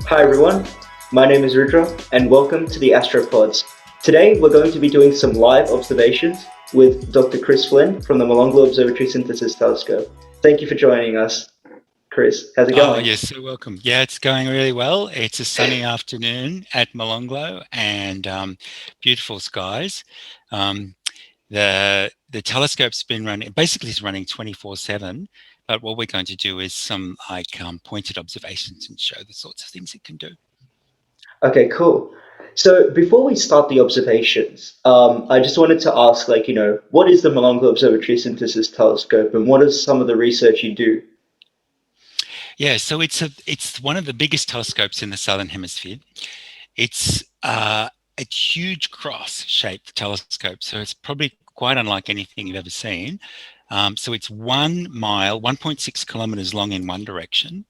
Hi everyone, my name is Rudra and welcome to the Astropods. Today we're going to be doing some live observations with Dr. Chris Flynn from the Molonglo Observatory Synthesis Telescope. Thank you for joining us, Chris. How's it Oh, going? you're so welcome. Yeah, it's going really well. It's a sunny afternoon at Molonglo and beautiful skies. Um, the telescope's been running, basically it's running 24/7, but what we're going to do is some pointed observations and show the sorts of things it can do. Okay, cool. So before we start the observations, I just wanted to ask, what is the Molonglo Observatory Synthesis Telescope and what is some of the research you do? Yeah, so it's one of the biggest telescopes in the southern hemisphere. It's a huge cross-shaped telescope, so it's probably quite unlike anything you've ever seen. So it's 1 mile, 1.6 kilometers long in one direction,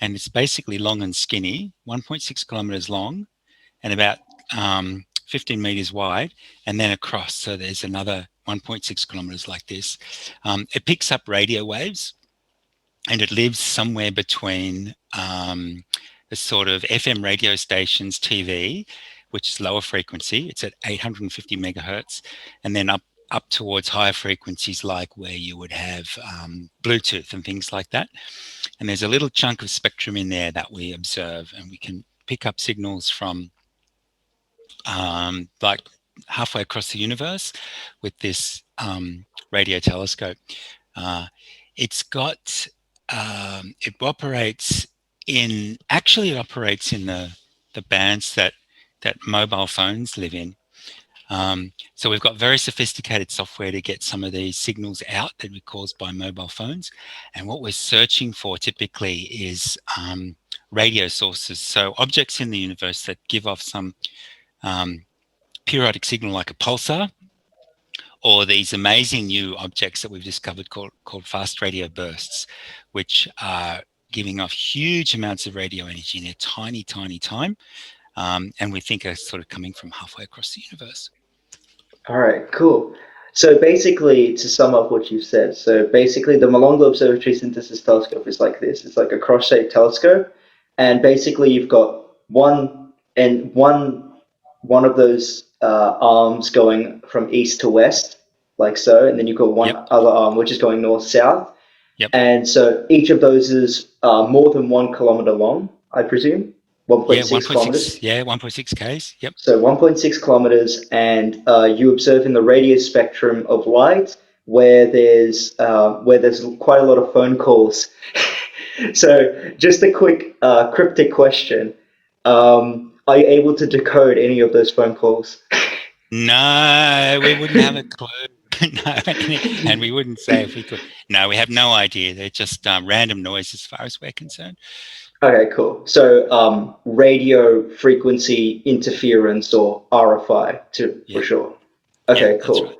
and it's basically long and skinny, 1.6 kilometers long and about 15 meters wide, and then across. So there's another 1.6 kilometers like this. It picks up radio waves, and it lives somewhere between the sort of FM radio stations, TV, which is lower frequency. It's at 850 megahertz, and then up towards higher frequencies, like where you would have Bluetooth and things like that. And there's a little chunk of spectrum in there that we observe, and we can pick up signals from like halfway across the universe with this radio telescope. Uh, it's got it operates in it operates in the bands that mobile phones live in. So we've got very sophisticated software to get some of these signals out that are caused by mobile phones. And what we're searching for typically is radio sources. So objects in the universe that give off some periodic signal like a pulsar, or these amazing new objects that we've discovered called fast radio bursts, which are giving off huge amounts of radio energy in a tiny, tiny time. And we think are sort of coming from halfway across the universe. All right, cool. So basically, to sum up what you've said, so basically the Molonglo Observatory Synthesis Telescope is like this. It's like a cross-shaped telescope, and basically you've got one of those arms going from east to west, like so, and then you've got one Yep, other arm which is going north-south, yep. and so each of those is more than 1 kilometer long, I presume, Yeah, 1.6 1.6. kilometers. Yeah, 1.6 Ks. Yep. So 1.6 kilometers, and you observe in the radio spectrum of light where there's quite a lot of phone calls. So just a quick cryptic question: are you able to decode any of those phone calls? No, we wouldn't have a clue. No, and we wouldn't say if we could. No, we have no idea. They're just random noise as far as we're concerned. Okay, cool. So radio frequency interference or RFI, for Yeah, sure. yeah, Okay, that's right. cool.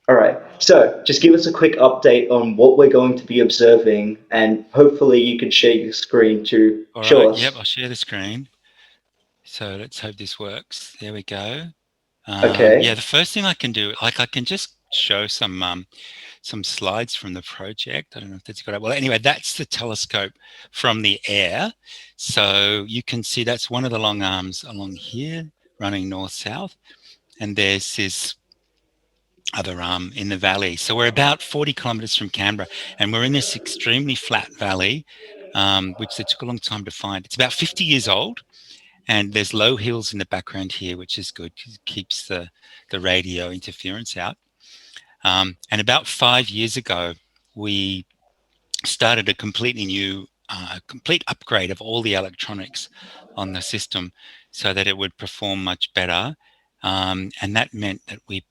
All right. So just give us a quick update on what we're going to be observing, and hopefully you can share your screen to All show right. Yep, us. I'll share the screen. So let's hope this works. There we go. Yeah, Okay. the first thing I can do, like I can just show some slides from the project. I don't know if that's good. Well, anyway, that's the telescope from the air. So you can see that's one of the long arms along here running north-south. And there's this other arm in the valley. So we're about 40 kilometers from Canberra, and we're in this extremely flat valley, which it took a long time to find. It's about 50 years old, and there's low hills in the background here, which is good because it keeps the radio interference out. And about 5 years ago, we started a completely new, complete upgrade of all the electronics on the system so that it would perform much better. And that meant that we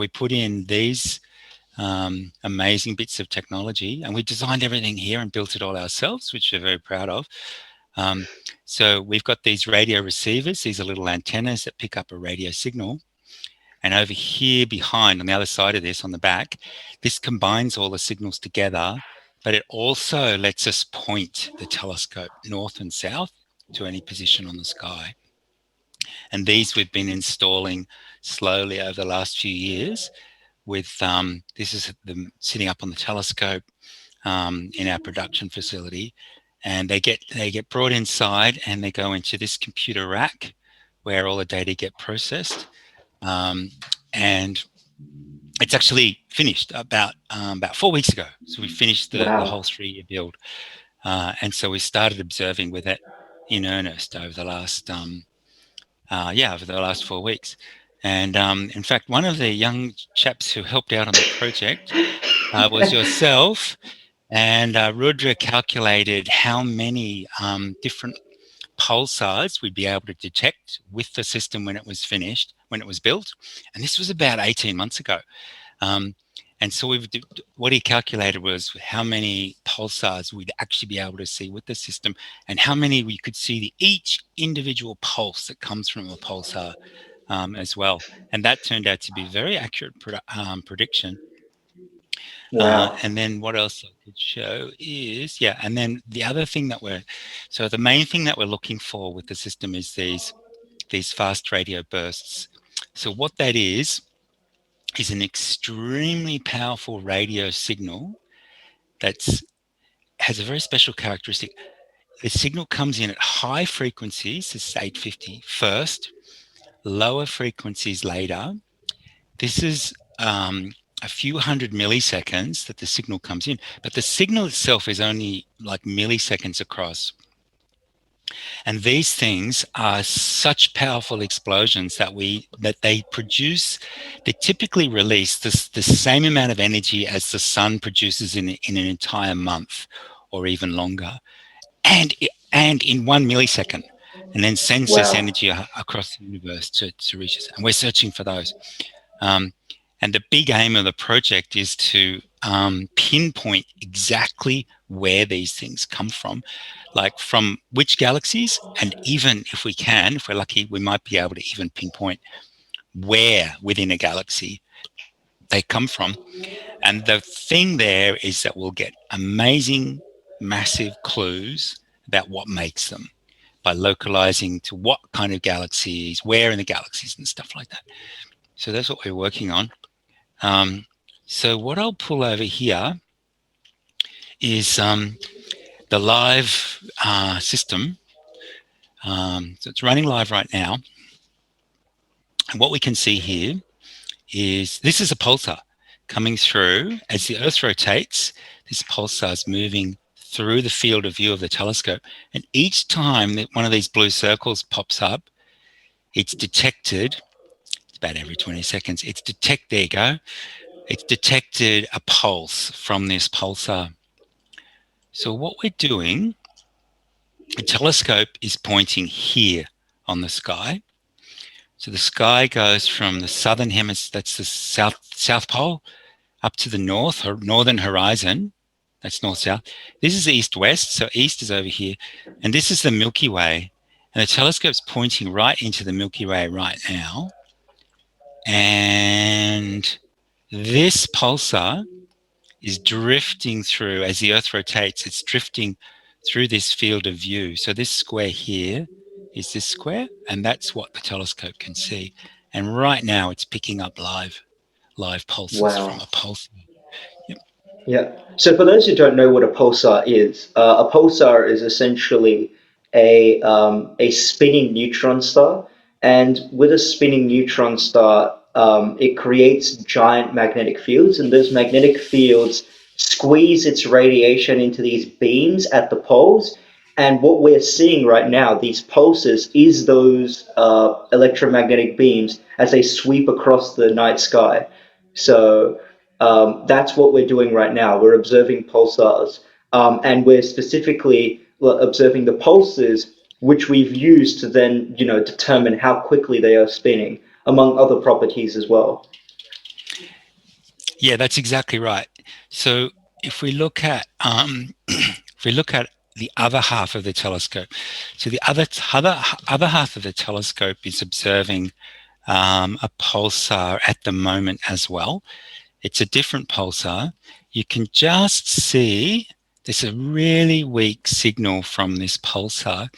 put in these amazing bits of technology, and we designed everything here and built it all ourselves, which we're very proud of. Um, so we've got these radio receivers. These are little antennas that pick up a radio signal. And over here behind, on the other side of this, on the back, this combines all the signals together, but it also lets us point the telescope north and south to any position on the sky. And these we've been installing slowly over the last few years with, this is them sitting up on the telescope in our production facility. and they get brought inside, and they go into this computer rack where all the data get processed. And it's actually finished about 4 weeks ago. So we finished the whole Wow. 3-year build, and so we started observing with it in earnest over the last 4 weeks. And in fact, one of the young chaps who helped out on the project was yourself, and Rudra calculated how many different pulsars we'd be able to detect with the system when it was finished, when it was built. And this was about 18 months ago. Um, and so what he calculated was how many pulsars we'd actually be able to see with the system, and how many we could see each individual pulse that comes from a pulsar as well. And that turned out to be a very accurate prediction. Wow. And then what else I could show is, yeah, and then the other thing so the main thing that we're looking for with the system is these fast radio bursts. So what that is an extremely powerful radio signal that has a very special characteristic. The signal comes in at high frequencies, this is 850 first, lower frequencies later. This is a few hundred milliseconds that the signal comes in, but the signal itself is only like milliseconds across. And these things are such powerful explosions that they produce. They typically release the same amount of energy as the sun produces in an entire month, or even longer, and in 1 millisecond, and then sends this Wow. energy across the universe to reach us. And we're searching for those. Um, and the big aim of the project is to pinpoint exactly where these things come from, like from which galaxies, and even if we can, if we're lucky, we might be able to even pinpoint where within a galaxy they come from. And the thing there is that we'll get amazing, massive clues about what makes them by localizing to what kind of galaxies, where in the galaxies, and stuff like that. So that's what we're working on. So what I'll pull over here is the live system. So it's running live right now. And what we can see here is this is a pulsar coming through. As the Earth rotates, this pulsar is moving through the field of view of the telescope. And each time that one of these blue circles pops up, it's detected, it's about every 20 seconds, there you go. It's detected a pulse from this pulsar. So what we're doing, the telescope is pointing here on the sky. So the sky goes from the southern hemisphere, that's the south pole, up to the northern horizon. That's north-south. This is east-west, so east is over here. And this is the Milky Way. And the telescope's pointing right into the Milky Way right now. And this pulsar is drifting through, as the Earth rotates, it's drifting through this field of view. So this square here is this square, and that's what the telescope can see. And right now it's picking up live pulses from Wow. a pulsar. Yep. Yeah. So for those who don't know what is, a pulsar is essentially a spinning neutron star, and with a spinning neutron star, it creates giant magnetic fields, and those magnetic fields squeeze its radiation into these beams at the poles. And what we're seeing right now, these pulses, is those electromagnetic beams as they sweep across the night sky. So that's what we're doing right now. We're observing pulsars, and we're specifically observing the pulses, which we've used to then, determine how quickly they are spinning, among other properties as well. Yeah, that's exactly right. So if we look at the other half of the telescope, so the other half of the telescope is observing a pulsar at the moment as well. It's a different pulsar. You can just see there's a really weak signal from this pulsar.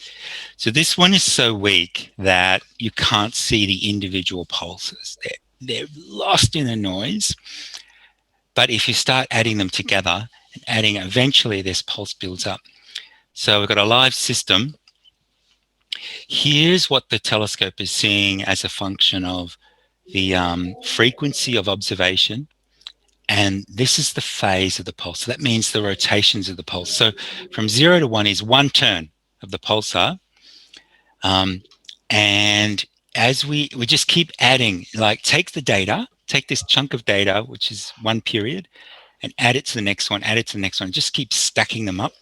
So this one is so weak that you can't see the individual pulses. They're lost in the noise. But if you start adding them together and adding, eventually this pulse builds up. So we've got a live system. Here's what the telescope is seeing as a function of the frequency of observation. And this is the phase of the pulse. So that means the rotations of the pulse. So from 0 to 1 is one turn of the pulsar. And as we just keep adding, like take the data, take this chunk of data, which is one period, and add it to the next one, add it to the next one, just keep stacking them up.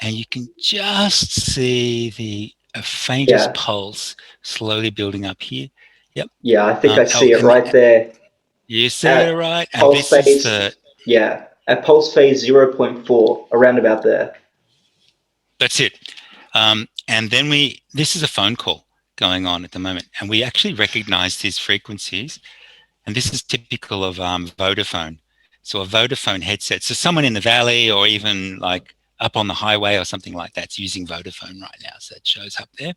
And you can just see the faintest Yeah, pulse slowly building up here. Yep. yeah, I think I Oh, see it and right there you see it at right. And pulse this is the, phase. Yeah, at pulse phase 0.4, around about there. that's it. And then this is a phone call going on at the moment. And we actually recognize these frequencies. And this is typical of Vodafone. So a Vodafone headset. So someone in the valley or even like up on the highway or something like that's using Vodafone right now. So it shows up there.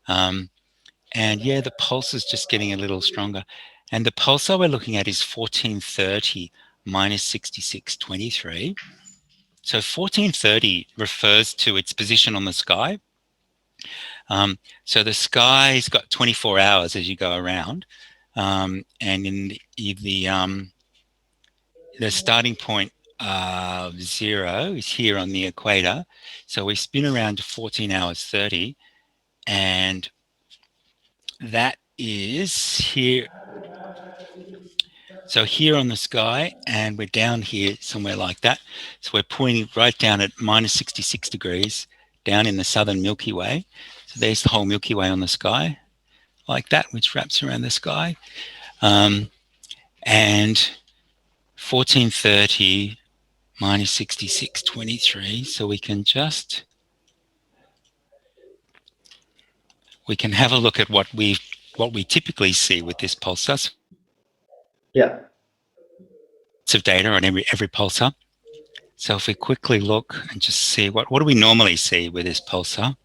And yeah, the pulse is just getting a little stronger. And the pulsar we're looking at is 1430 minus 6623. So 1430 refers to its position on the sky. So the sky's got 24 hours as you go around. And in the starting point of 0 is here on the equator. So we spin around to 14 hours 30. And that is here. So here on the sky, and we're down here somewhere like that. So we're pointing right down at minus 66 degrees down in the southern Milky Way. So there's the whole Milky Way on the sky like that, which wraps around the sky. And 1430 minus 6623. So we can have a look at what we typically see with this pulsar. Yeah, Of data on every pulsar. So if we quickly look and just see what do we normally see with this pulsar?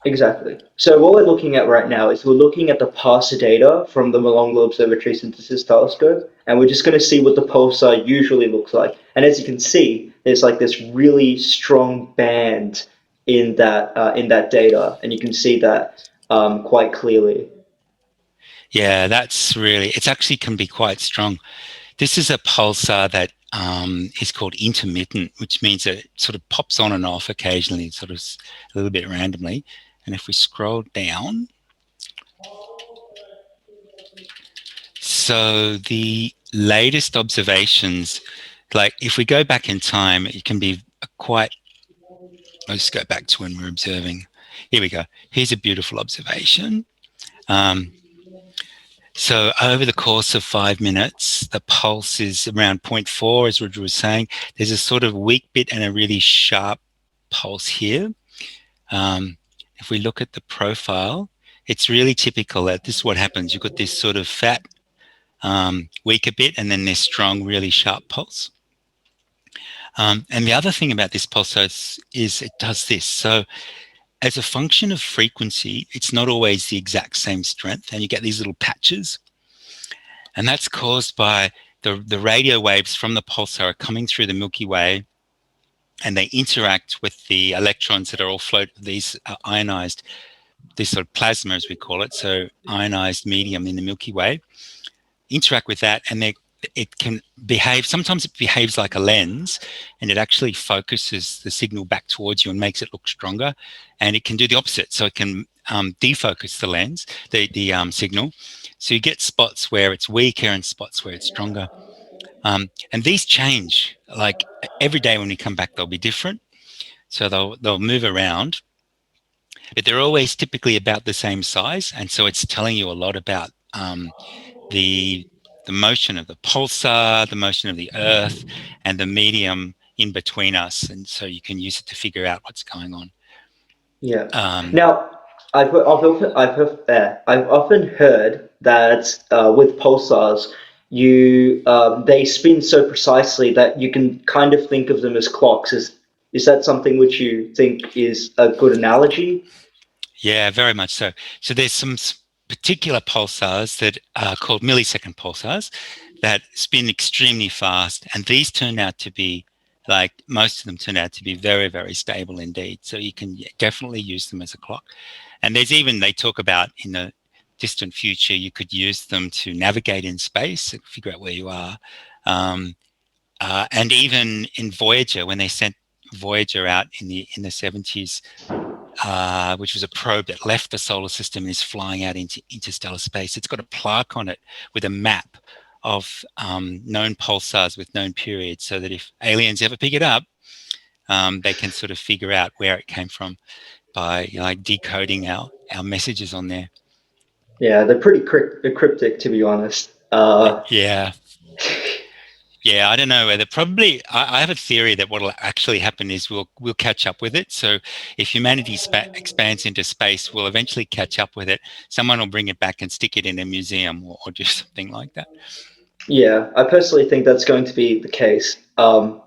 exactly. So what we're looking at right now is we're looking at the pulsar data from the Molonglo Observatory Synthesis Telescope, and we're just going to see what the pulsar usually looks like. And as you can see, there's like this really strong band in that data, and you can see that quite clearly. Yeah, that's really, it actually can be quite strong. This is a pulsar that is called intermittent, which means that it sort of pops on and off occasionally, sort of a little bit randomly. And if we scroll down, so the latest observations, like if we go back in time, it can be quite, let's go back to when we're observing. Here we go. Here's a beautiful observation. So over the course of 5 minutes, the pulse is around 0.4, as Rudra was saying. There's a sort of weak bit and a really sharp pulse here. If we look at the profile, it's really typical that this is what happens. You've got this sort of fat, weaker bit, and then this strong, really sharp pulse. And the other thing about this pulsar is it does this. So as a function of frequency, it's not always the exact same strength, and you get these little patches. And that's caused by the radio waves from the pulsar are coming through the Milky Way, and they interact with the electrons that are all these ionized, this sort of plasma, as we call it, so ionized medium in the Milky Way, interact with that, and it can behave, sometimes it behaves like a lens, and it actually focuses the signal back towards you and makes it look stronger. And it can do the opposite, so it can defocus the lens, the signal. So you get spots where it's weaker and spots where it's stronger. And these change, like every day when we come back, they'll be different. So they'll move around, but they're always typically about the same size. And so it's telling you a lot about the motion of the pulsar, the motion of the Earth, and the medium in between us. And so you can use it to figure out what's going on. Yeah. Now, I've often heard that with pulsars, they spin so precisely that you can kind of think of them as clocks. Is that something which you think is a good analogy? Yeah, very much so. So there's some particular pulsars that are called millisecond pulsars that spin extremely fast, and these turn out to be like most of them turn out to be very, very stable indeed. So you can definitely use them as a clock. And there's even, they talk about in the distant future, you could use them to navigate in space and figure out where you are. And even in Voyager, when they sent Voyager out in the 70s, which was a probe that left the solar system and is flying out into interstellar space. It's got a plaque on it with a map of known pulsars with known periods, so that if aliens ever pick it up, they can sort of figure out where it came from by decoding our messages on there. Yeah, they're pretty cryptic, to be honest. Yeah. Yeah, I don't know whether probably I have a theory that what will actually happen is we'll catch up with it. So if humanity expands into space, we'll eventually catch up with it. Someone will bring it back and stick it in a museum or do something like that. Yeah, I personally think that's going to be the case. So,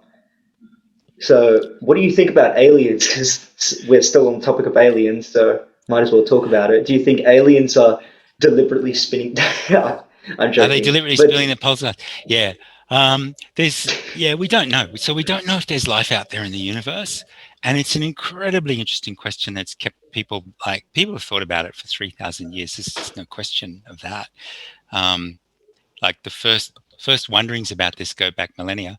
what do you think about aliens? Because we're still on the topic of aliens, so might as well talk about it. Do you think aliens are deliberately spinning? I'm Are they joking, deliberately but spilling the pulsar? Yeah. We don't know. So we don't know if there's life out there in the universe. And it's an incredibly interesting question that's kept people have thought about it for 3,000 years. There's just no question of that. Like the first wonderings about this go back millennia.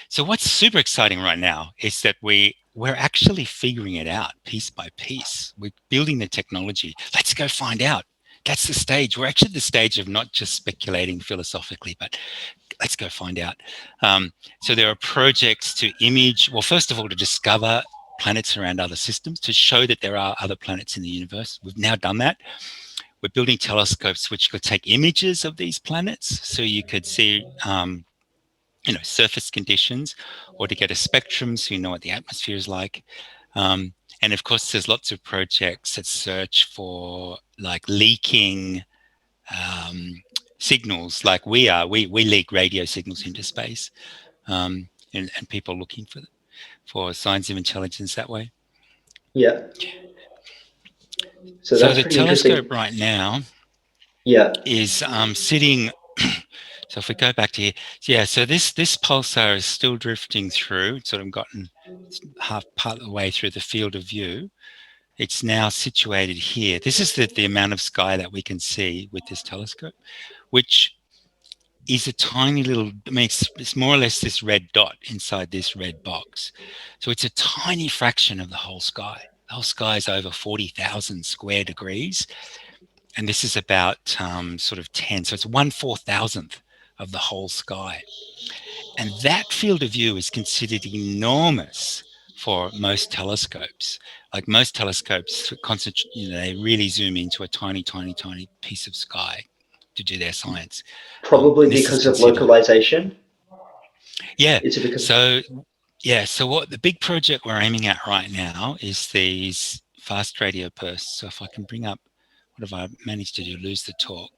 So what's super exciting right now is that we're actually figuring it out piece by piece. We're building the technology. Let's go find out. That's the stage. We're actually at the stage of not just speculating philosophically, but let's go find out. So there are projects to image, well, first of all, to discover planets around other systems, to show that there are other planets in the universe. We've now done that. We're building telescopes which could take images of these planets, so you could see surface conditions, or to get a spectrum so you know what the atmosphere is like. And of course, there's lots of projects that search for like leaking signals, like we are. We leak radio signals into space, and people looking for signs of intelligence that way. yeah, so So that's the pretty telescope interesting. right now Yeah, is sitting. So if we go back to here, yeah. So this pulsar is still drifting through. It's sort of gotten part of the way through the field of view. It's now situated here. This is the amount of sky that we can see with this telescope, which is a tiny little, I mean, it's more or less this red dot inside this red box. So it's a tiny fraction of the whole sky. The whole sky is over 40,000 square degrees. And this is about sort of 10. So it's 1/4000th of the whole sky. And that field of view is considered enormous for most telescopes. Like most telescopes, they really zoom into a tiny, tiny, tiny piece of sky to do their science. probably And this is because of considered, localization. yeah. Is it because? So, yeah. So what the big project we're aiming at right now is these fast radio bursts. So if I can bring up, what have I managed to do? Lose the talk,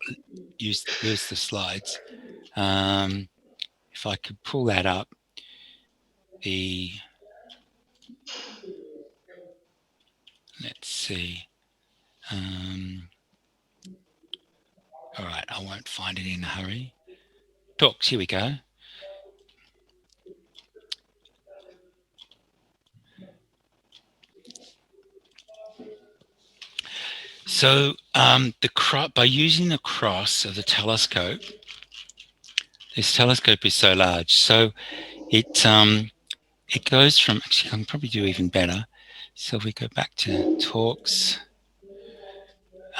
lose the slides. If I could pull that up, the let's see. All right, I won't find it in a hurry. Talks, here we go. So by using the cross of the telescope, this telescope is so large. So it goes from, actually I can probably do even better. So if we go back to talks,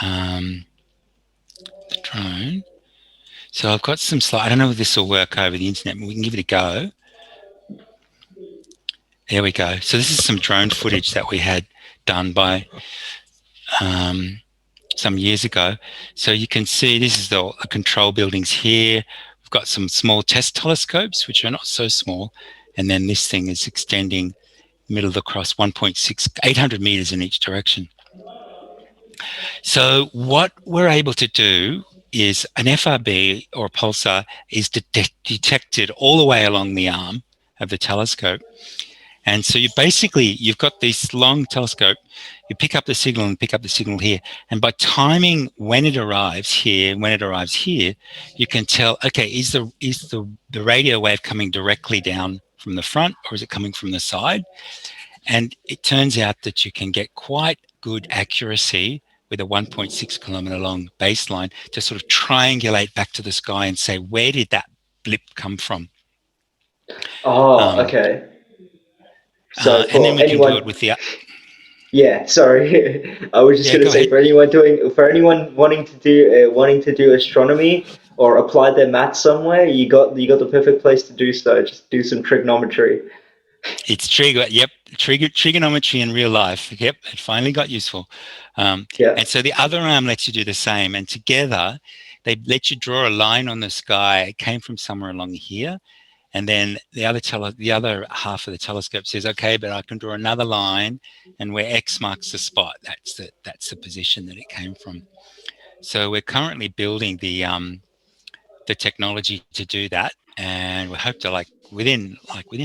the drone. So I've got some slides. I don't know if this will work over the internet, but we can give it a go. There we go. So this is some drone footage that we had done by some years ago. So you can see this is the control buildings here. We've got some small test telescopes, which are not so small. And then this thing is extending middle of the cross, 1.6, 800 meters in each direction. So what we're able to do is an FRB or a pulsar is detected all the way along the arm of the telescope. And so you've got this long telescope, you pick up the signal and pick up the signal here. And by timing when it arrives here, when it arrives here, you can tell, okay, is the radio wave coming directly down from the front or is it coming from the side? And it turns out that you can get quite good accuracy with a 1.6 kilometer long baseline to sort of triangulate back to the sky and say, where did that blip come from? Oh, Um, okay. So and then for we can do it anyone, with the, yeah, sorry, I was just yeah, going to go say ahead. for anyone wanting to do astronomy or apply their maths somewhere, you got the perfect place to do so. Just do some trigonometry. It's yep, trigonometry in real life. Yep, it finally got useful. Yeah, And so the other arm lets you do the same. And together, they let you draw a line on the sky. It came from somewhere along here. And then the other half of the telescope says, okay, but I can draw another line, and where X marks the spot, that's the position that it came from. So we're currently building the technology to do that, and we hope to within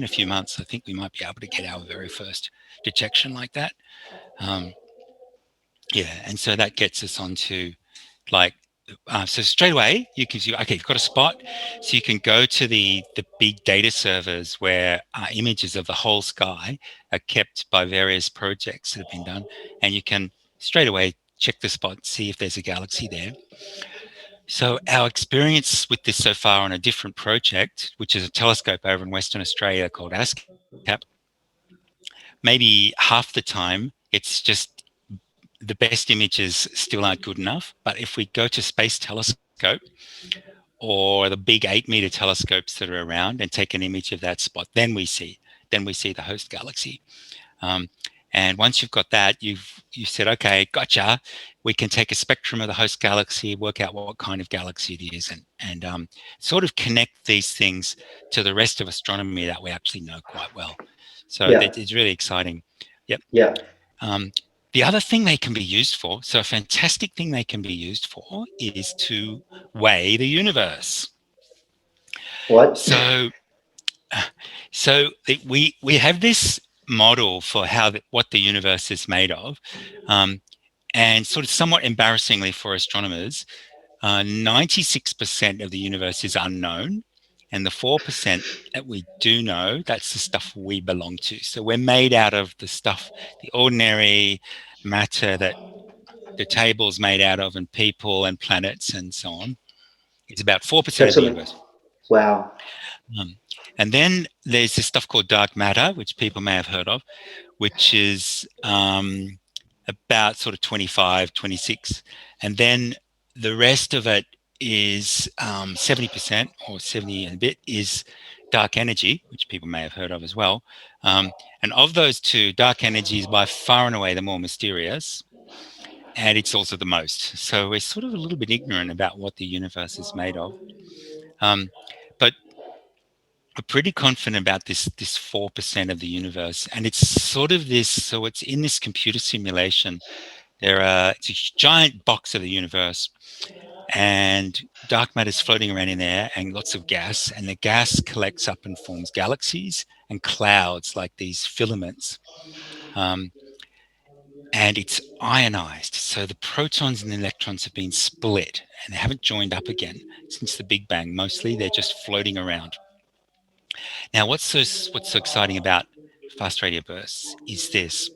a few months, I think we might be able to get our very first detection like that. Um, yeah, and so that gets us onto like so straight away you gives you okay, you've got a spot, so you can go to the big data servers where images of the whole sky are kept by various projects that have been done, and you can straight away check the spot, see if there's a galaxy there. So our experience with this so far on a different project, which is a telescope over in Western Australia called ASCAP, maybe half the time it's just the best images still aren't good enough. But if we go to Space Telescope or the big 8 meter telescopes that are around and take an image of that spot, then we see the host galaxy. Um, and once you've got that, you've said, okay, gotcha. We can take a spectrum of the host galaxy, work out what kind of galaxy it is, and sort of connect these things to the rest of astronomy that we actually know quite well. So yeah, it's really exciting. Yep. yeah. Um, the other thing they can be used for, so a fantastic thing they can be used for, is to weigh the universe. What? So we have this model for what the universe is made of, um, and sort of somewhat embarrassingly for astronomers, 96% of the universe is unknown, and the 4% that we do know, that's the stuff we belong to. So we're made out of the stuff, the ordinary matter that the table's made out of, and people and planets and so on. It's about 4% That's of the something. universe. Wow. Um, and then there's this stuff called dark matter, which people may have heard of, which is about sort of 25, 26. And then the rest of it is 70% or 70 and a bit is dark energy, which people may have heard of as well. And of those two, dark energy is by far and away the more mysterious, and it's also the most. So we're sort of a little bit ignorant about what the universe is made of. Um, but we're pretty confident about this 4% of the universe, and it's sort of this. So it's in this computer simulation. It's a giant box of the universe, and dark matter is floating around in there, and lots of gas, and the gas collects up and forms galaxies and clouds like these filaments. Um, and it's ionized. So the protons and the electrons have been split and they haven't joined up again since the Big Bang. Mostly they're just floating around. Now, what's so exciting about fast radio bursts is this.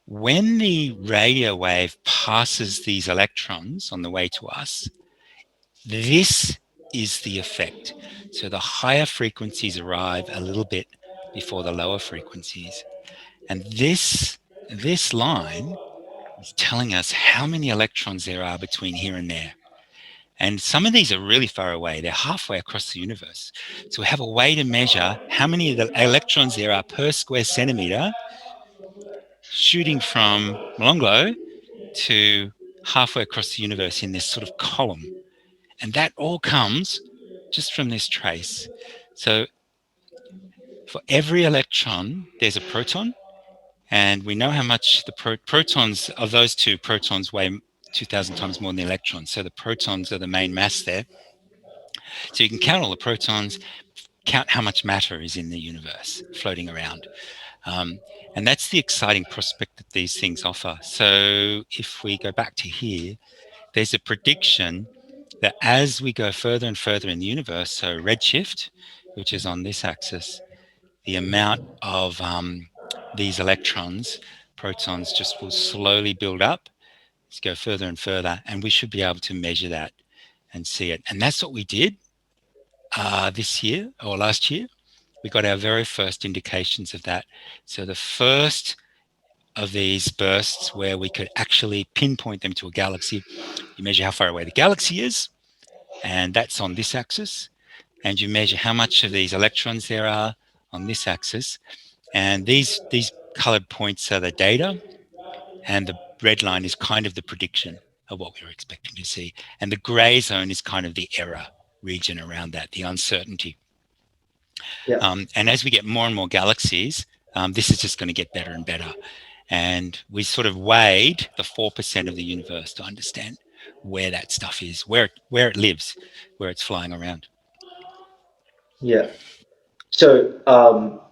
When the radio wave passes these electrons on the way to us, this is the effect. So the higher frequencies arrive a little bit before the lower frequencies. And this line is telling us how many electrons there are between here and there. And some of these are really far away. They're halfway across the universe. So we have a way to measure how many of the electrons there are per square centimeter shooting from Molonglo to halfway across the universe in this sort of column. And that all comes just from this trace. So for every electron, there's a proton. And we know how much the protons of those two protons weigh 2,000 times more than the electrons. So the protons are the main mass there. So you can count all the protons, count how much matter is in the universe floating around. Um, and that's the exciting prospect that these things offer. So if we go back to here, there's a prediction that as we go further and further in the universe, so redshift, which is on this axis, the amount of these electrons, protons, just will slowly build up, go further and further, and we should be able to measure that and see it. And that's what we did this year or last year. We got our very first indications of that. So the first of these bursts where we could actually pinpoint them to a galaxy, you measure how far away the galaxy is, and that's on this axis, and you measure how much of these electrons there are on this axis, and these colored points are the data, and the red line is kind of the prediction of what we were expecting to see, and the gray zone is kind of the error region around that, the uncertainty. Yeah. And as we get more and more galaxies, this is just going to get better and better. And we sort of weighed the 4% of the universe to understand where that stuff is, where it lives, where it's flying around. Yeah. So,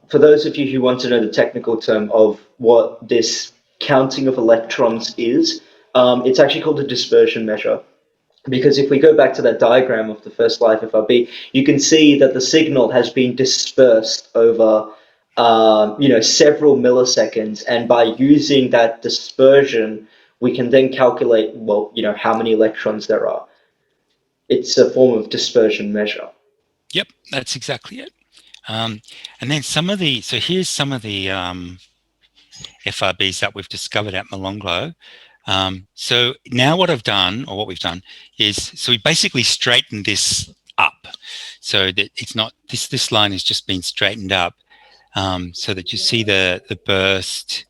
for those of you who want to know the technical term of what this counting of electrons is, it's actually called a dispersion measure. Because if we go back to that diagram of the first live FRB, you can see that the signal has been dispersed over, several milliseconds, and by using that dispersion, we can then calculate, well, how many electrons there are. It's a form of dispersion measure. Yep, that's exactly it. And then here's some of the FRBs that we've discovered at Molonglo. So now what we've done is, so we basically straightened this up so that it's not, this line has just been straightened up, so that you see the burst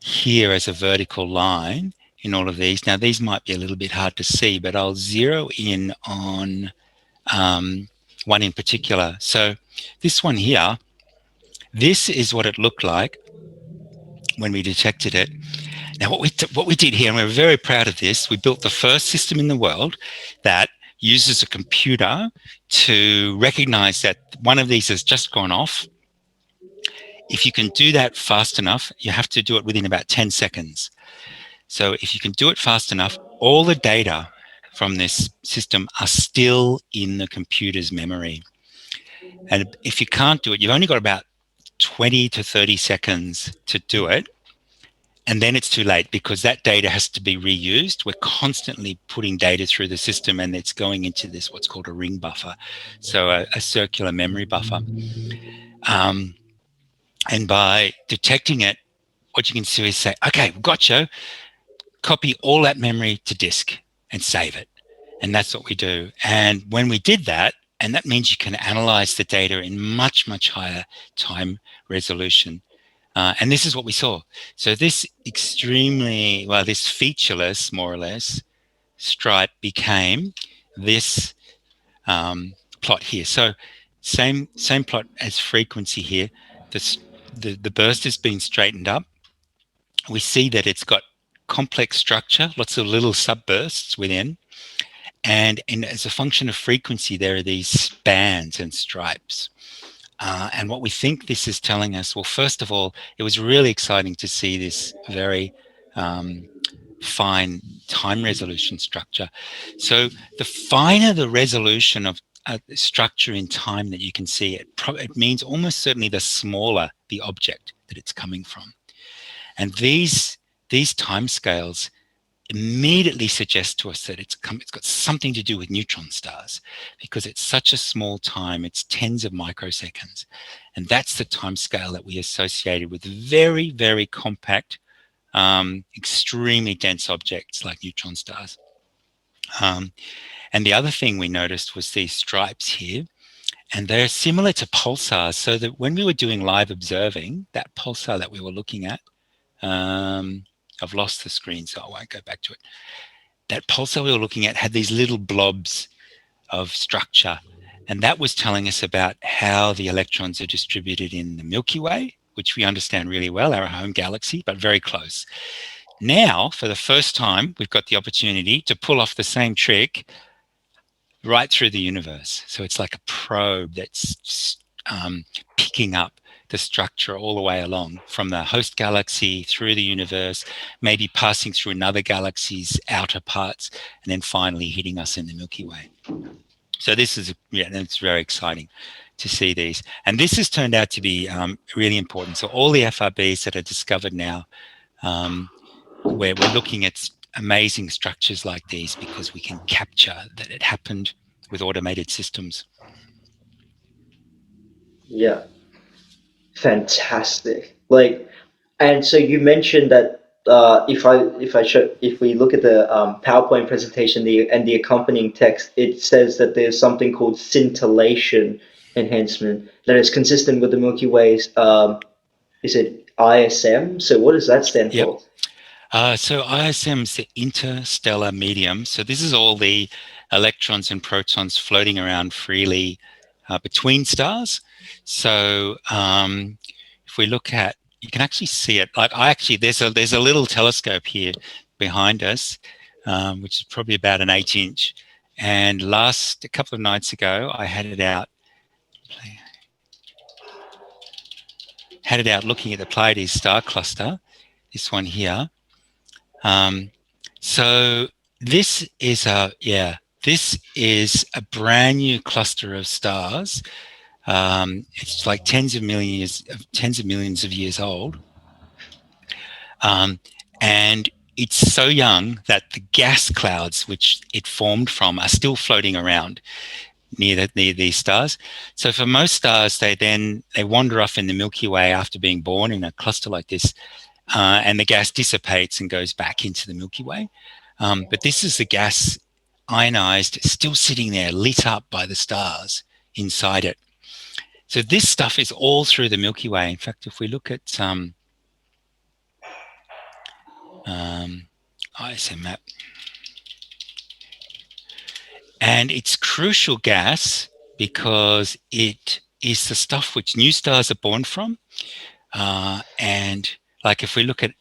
here as a vertical line in all of these. Now these might be a little bit hard to see, but I'll zero in on one in particular. So this one here, this is what it looked like when we detected it. Now, what we did here, and we're very proud of this, we built the first system in the world that uses a computer to recognize that one of these has just gone off. If you can do that fast enough, you have to do it within about 10 seconds. So if you can do it fast enough, all the data from this system are still in the computer's memory. And if you can't do it, you've only got about 20 to 30 seconds to do it. And then it's too late because that data has to be reused. We're constantly putting data through the system, and it's going into this, what's called a ring buffer. So a circular memory buffer. And by detecting it, what you can do is say, okay, gotcha, copy all that memory to disk and save it. And that's what we do. And when we did that, and that means you can analyze the data in much, much higher time resolution. And this is what we saw. So this this featureless, more or less, stripe became this plot here. So same plot as frequency here. The burst has been straightened up. We see that it's got complex structure, lots of little subbursts within. And as a function of frequency, there are these bands and stripes. And what we think this is telling us, well, first of all, it was really exciting to see this very fine time resolution structure. So the finer the resolution of structure in time that you can see, it means almost certainly the smaller the object that it's coming from. And these timescales immediately suggest to us that it's got something to do with neutron stars, because it's such a small time, it's tens of microseconds. And that's the time scale that we associated with very, very compact, extremely dense objects like neutron stars. And the other thing we noticed was these stripes here, and they're similar to pulsars. So that when we were doing live observing, that pulsar that we were looking at, I've lost the screen, so I won't go back to it. That pulsar we were looking at had these little blobs of structure, and that was telling us about how the electrons are distributed in the Milky Way, which we understand really well, our home galaxy, but very close. Now, for the first time, we've got the opportunity to pull off the same trick right through the universe. So it's like a probe that's picking up the structure all the way along from the host galaxy through the universe, maybe passing through another galaxy's outer parts, and then finally hitting us in the Milky Way. So this is, it's very exciting. to see these. And this has turned out to be really important. So all the FRBs that are discovered now, where we're looking at amazing structures like these because we can capture that it happened with automated systems. Yeah, fantastic. Like, and so you mentioned that if we look at the PowerPoint presentation and the accompanying text, it says that there's something called scintillation enhancement that is consistent with the Milky Way's is it ISM? So what does that stand Yep. for? So ISM is the interstellar medium. So this is all the electrons and protons floating around freely between stars. So if we look at, you can actually see it. Like there's a little telescope here behind us, which is probably about an 8-inch. And a couple of nights ago, I had it out looking at the Pleiades star cluster. This one here. Um, so this is a brand new cluster of stars. It's like tens of millions of years old, and it's so young that the gas clouds which it formed from are still floating around near these stars. So for most stars, they wander off in the Milky Way after being born in a cluster like this, and the gas dissipates and goes back into the Milky Way. But this is the gas ionized, still sitting there, lit up by the stars inside it. So this stuff is all through the Milky Way. In fact, if we look at ISM map, and it's crucial gas because it is the stuff which new stars are born from. And like if we look at,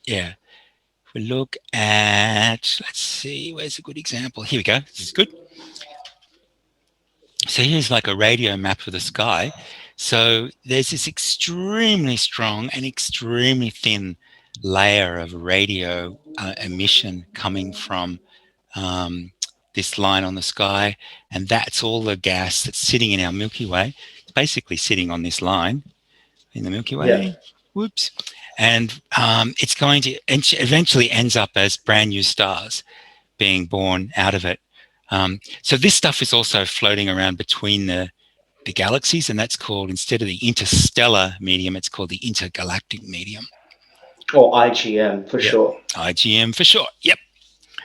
let's see, where's a good example? Here we go. This is good. So here's like a radio map of the sky. So there's this extremely strong and extremely thin layer of radio emission coming from this line on the sky, and that's all the gas that's sitting in our Milky Way. It's basically sitting on this line in the Milky Yeah. Way. Whoops. And it's going to eventually ends up as brand new stars being born out of it. So this stuff is also floating around between the galaxies, and that's called, instead of the interstellar medium, it's called the intergalactic medium. Or IGM for sure. IGM for short. Yep.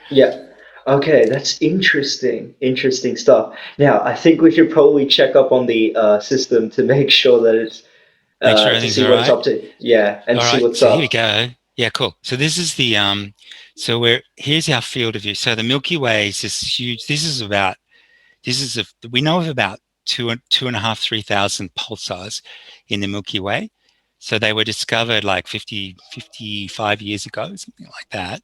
Yeah. Okay, that's interesting. Interesting stuff. Now, I think we should probably check up on the system to make sure that it's Make sure to everything's see all what it's right. up to. Yeah, and All see right. what's So here we up. go. Yeah, cool. So this is the here's our field of view. So the Milky Way is this huge. We know of about two and a half, 3,000 pulsars in the Milky Way. So they were discovered like 55 years ago, something like that.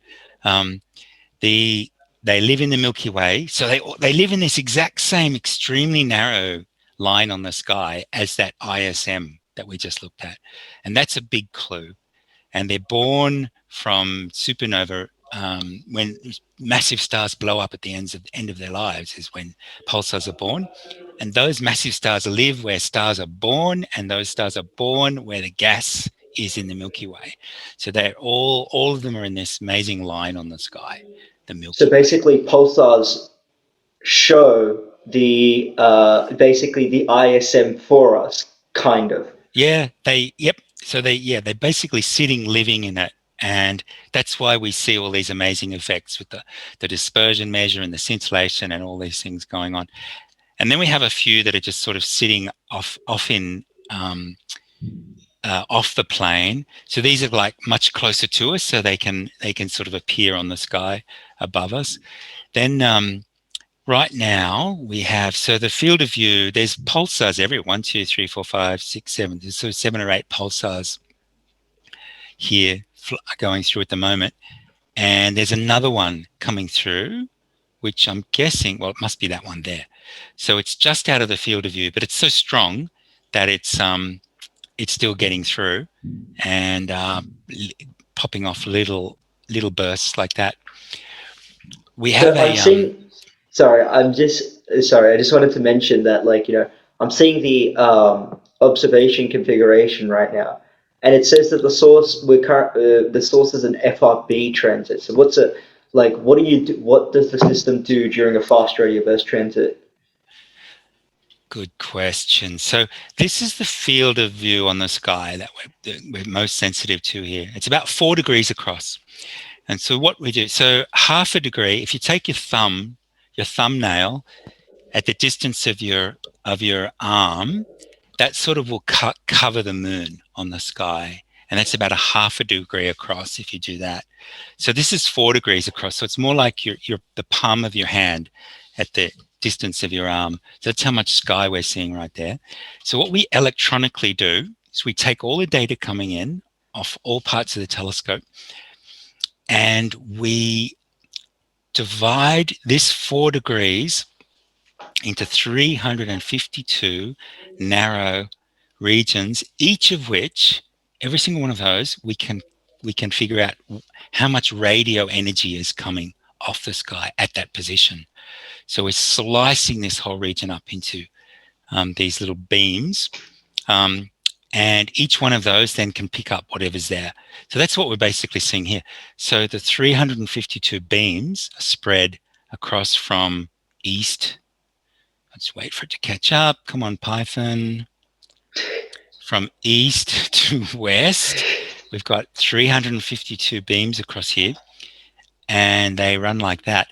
They live in the Milky Way. So they live in this exact same extremely narrow line on the sky as that ISM that we just looked at. And that's a big clue. And they're born from supernova. When massive stars blow up at the end of their lives is when pulsars are born. And those massive stars live where stars are born, and those stars are born where the gas is in the Milky Way. So they're all of them are in this amazing line on the sky, the So Milky Way. basically, pulsars show the basically the ISM for us, kind of. Yep. So they're basically sitting, living in it. And that's why we see all these amazing effects with the dispersion measure and the scintillation and all these things going on. And then we have a few that are just sort of sitting off the plane. So these are like much closer to us, so they can sort of appear on the sky above us. Then right now we have, so the field of view, there's pulsars everywhere, 1, 2, 3, 4, 5, 6, 7. There's sort of 7 or 8 pulsars here going through at the moment. And there's another one coming through, which I'm guessing, well, it must be that one there. So it's just out of the field of view, but it's so strong that it's still getting through and popping off little bursts like that. We have So I'm seeing. Sorry, I'm just sorry. I just wanted to mention that, like, I'm seeing the observation configuration right now, and it says that the source is an FRB transit. So what's a like? What do you do, what does the system do during a fast radio burst transit? Good question. So this is the field of view on the sky that we're most sensitive to here. It's about 4 degrees across. And so what we do, so half a degree, if you take your thumbnail at the distance of your arm, that sort of will cover the moon on the sky. And that's about a half a degree across if you do that. So this is 4 degrees across. So it's more like the palm of your hand at the distance of your arm. So that's how much sky we're seeing right there. So what we electronically do is we take all the data coming in off all parts of the telescope, and we divide this 4 degrees into 352 narrow regions, each of which, every single one of those, we can figure out how much radio energy is coming off the sky at that position. So we're slicing this whole region up into these little beams, and each one of those then can pick up whatever's there. So that's what we're basically seeing here. So the 352 beams are spread across from east. Let's wait for it to catch up. Come on, Python. From east to west, we've got 352 beams across here, and they run like that.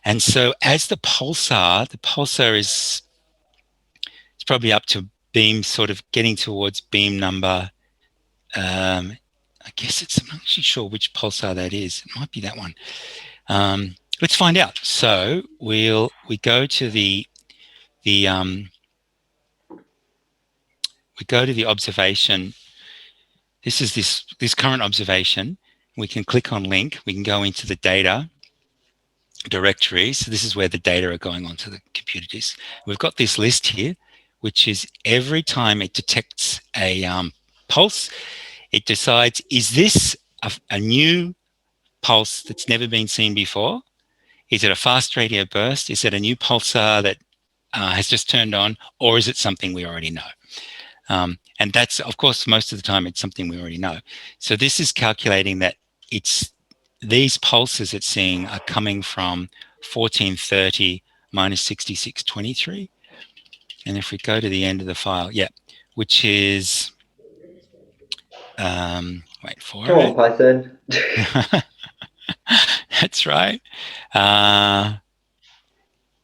And so as the pulsar is, it's probably up to beam, sort of getting towards beam number, I guess I'm not actually sure which pulsar that is. It might be that one. Let's find out. So we go to the observation. This is this current observation. We can click on link. We can go into the data directory. So this is where the data are going onto the computer disk. We've got this list here, which is every time it detects a pulse, it decides, is this a new pulse that's never been seen before? Is it a fast radio burst? Is it a new pulsar that has just turned on? Or is it something we already know? And that's, of course, most of the time it's something we already know. So this is calculating that these pulses it's seeing are coming from 1430 minus 6623. And if we go to the end of the file, which is, wait for Come on, it. Python. That's right.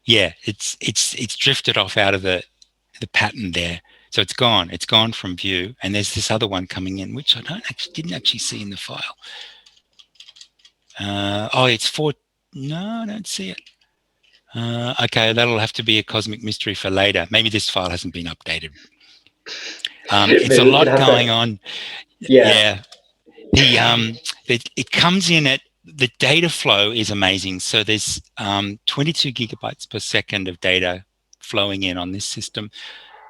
It's drifted off out of the pattern there. So it's gone. It's gone from view. And there's this other one coming in, which I didn't actually see in the file. It's four. No, I don't see it. Okay, that'll have to be a cosmic mystery for later. Maybe this file hasn't been updated. It's a Maybe we could lot have going that. on. Yeah. Yeah. It comes in at, the data flow is amazing. So there's 22 gigabytes per second of data flowing in on this system.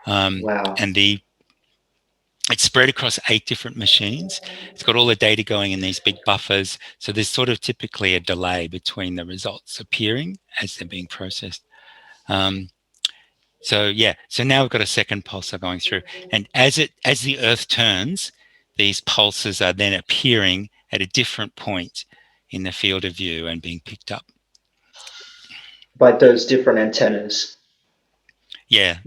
Wow. And it's spread across 8 different machines. It's got all the data going in these big buffers. So there's sort of typically a delay between the results appearing as they're being processed. So now we've got a second pulsar going through. And as the Earth turns, these pulses are then appearing at a different point in the field of view and being picked up. By those different antennas. Yeah.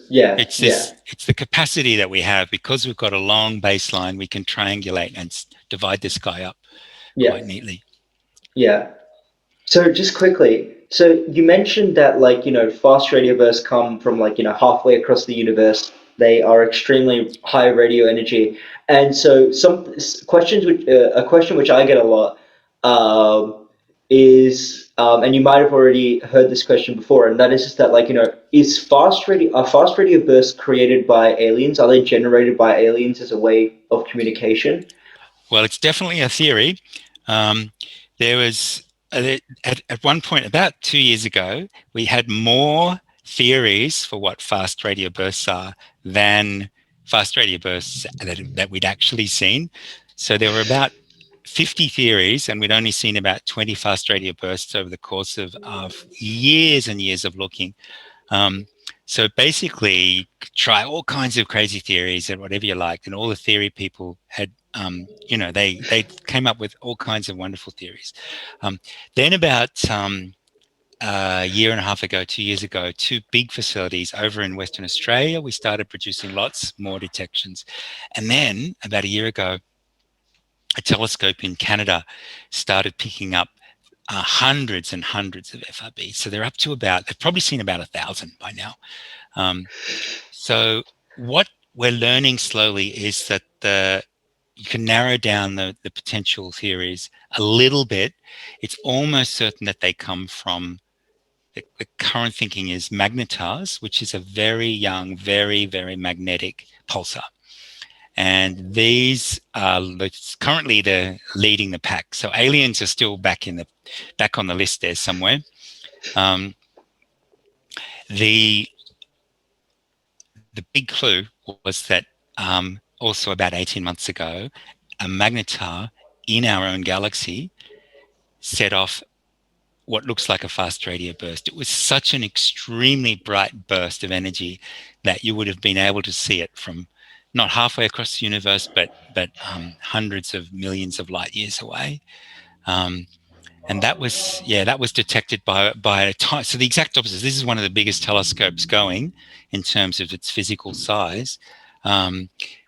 Yeah. It's the capacity that we have because we've got a long baseline. We can triangulate and divide the sky up Yeah. quite neatly. Yeah. So just quickly, so you mentioned that fast radio bursts come from halfway across the universe. They are extremely high radio energy, and so a question which I get a lot is, and you might have already heard this question before, and that is just that is fast radio bursts created by aliens? Are they generated by aliens as a way of communication? Well, it's definitely a theory. There was at one point about 2 years ago, we had more theories for what fast radio bursts are than fast radio bursts that we'd actually seen. So there were about 50 theories, and we'd only seen about 20 fast radio bursts over the course of years and years of looking. So basically, try all kinds of crazy theories and whatever you liked, and all the theory people had, they came up with all kinds of wonderful theories. Um, then about a year and a half ago, 2 years ago, two big facilities over in Western Australia, we started producing lots more detections. And then about a year ago, a telescope in Canada started picking up hundreds and hundreds of FRBs. So they're up to they've probably seen about 1,000 by now. Um, so what we're learning slowly is that you can narrow down the potential theories a little bit. It's almost certain that they come from the current thinking is magnetars, which is a very young, very, very magnetic pulsar. And these are currently they're leading the pack. So aliens are still back on the list there somewhere. The big clue was that also about 18 months ago, a magnetar in our own galaxy set off what looks like a fast radio burst. It was such an extremely bright burst of energy that you would have been able to see it from not halfway across the universe, but hundreds of millions of light years away. And that was detected by a time. So the exact opposite. This is one of the biggest telescopes going in terms of its physical size.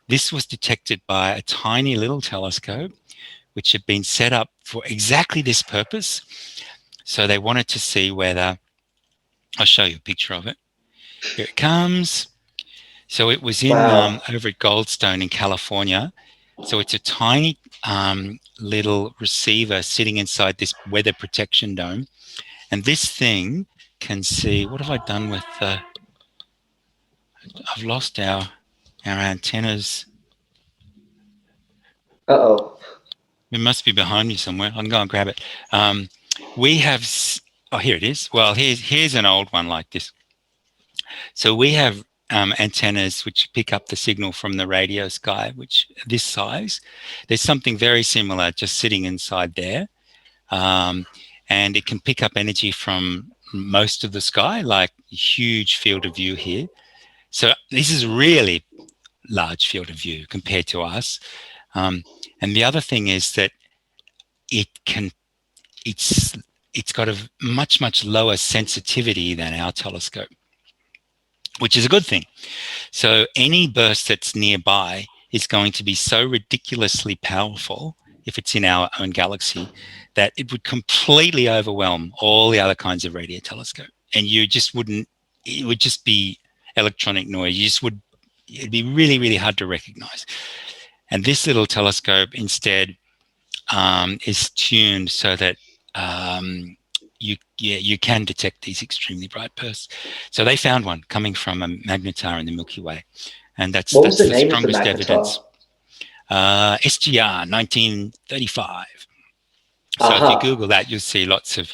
This was detected by a tiny little telescope, which had been set up for exactly this purpose. So they wanted to see whether, I'll show you a picture of it. Here it comes. So it was in Wow. over at Goldstone in California. So it's a tiny little receiver sitting inside this weather protection dome. And this thing can see, what have I done with I've lost our antennas. Uh-oh. It must be behind me somewhere. I can go and grab it. We have, oh, here it is. Well, here's an old one like this. So we have antennas which pick up the signal from the radio sky, which this size. There's something very similar just sitting inside there. And it can pick up energy from most of the sky, like a huge field of view here. So this is really large field of view compared to us. And the other thing is that it's got a much lower sensitivity than our telescope, which is a good thing. So any burst that's nearby is going to be so ridiculously powerful if it's in our own galaxy that it would completely overwhelm all the other kinds of radio telescope. And you just wouldn't, it would just be electronic noise. It'd be really, really hard to recognize. And this little telescope instead is tuned so that you can detect these extremely bright bursts. So they found one coming from a magnetar in the Milky Way, and that's What was the the name of the strongest evidence. magnetar? SGR 1935. So if you Aha. Google that, you'll see lots of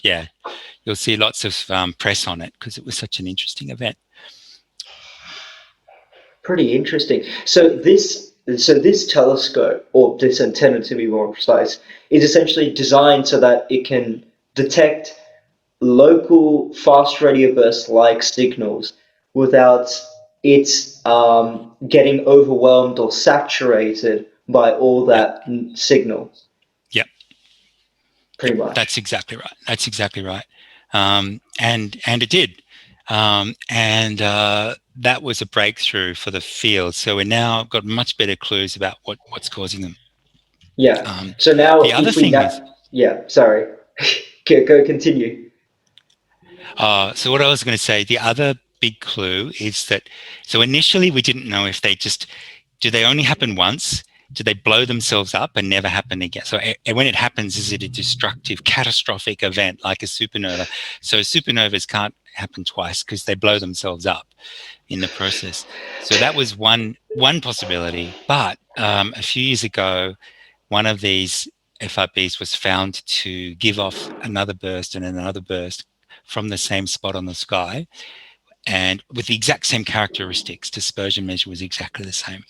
press on it because it was such an interesting event. Pretty interesting. So this telescope, or this antenna to be more precise, is essentially designed so that it can detect local fast radio burst like signals without it getting overwhelmed or saturated by all Yep. that signal, Yep. pretty That's much. exactly right. That's exactly right. And it did. And that was a breakthrough for the field. So we're now got much better clues about what's causing them. Yeah. Um, So the now other if we thing is, that yeah, sorry. Go continue. so what I was going to say, the other big clue is that, so initially we didn't know if do they only happen once? Do they blow themselves up and never happen again? So when it happens, is it a destructive, catastrophic event like a supernova? So supernovas can't happen twice because they blow themselves up in the process. So that was one possibility. But a few years ago, one of these FRBs was found to give off another burst and another burst from the same spot on the sky, and with the exact same characteristics. Dispersion measure was exactly the same.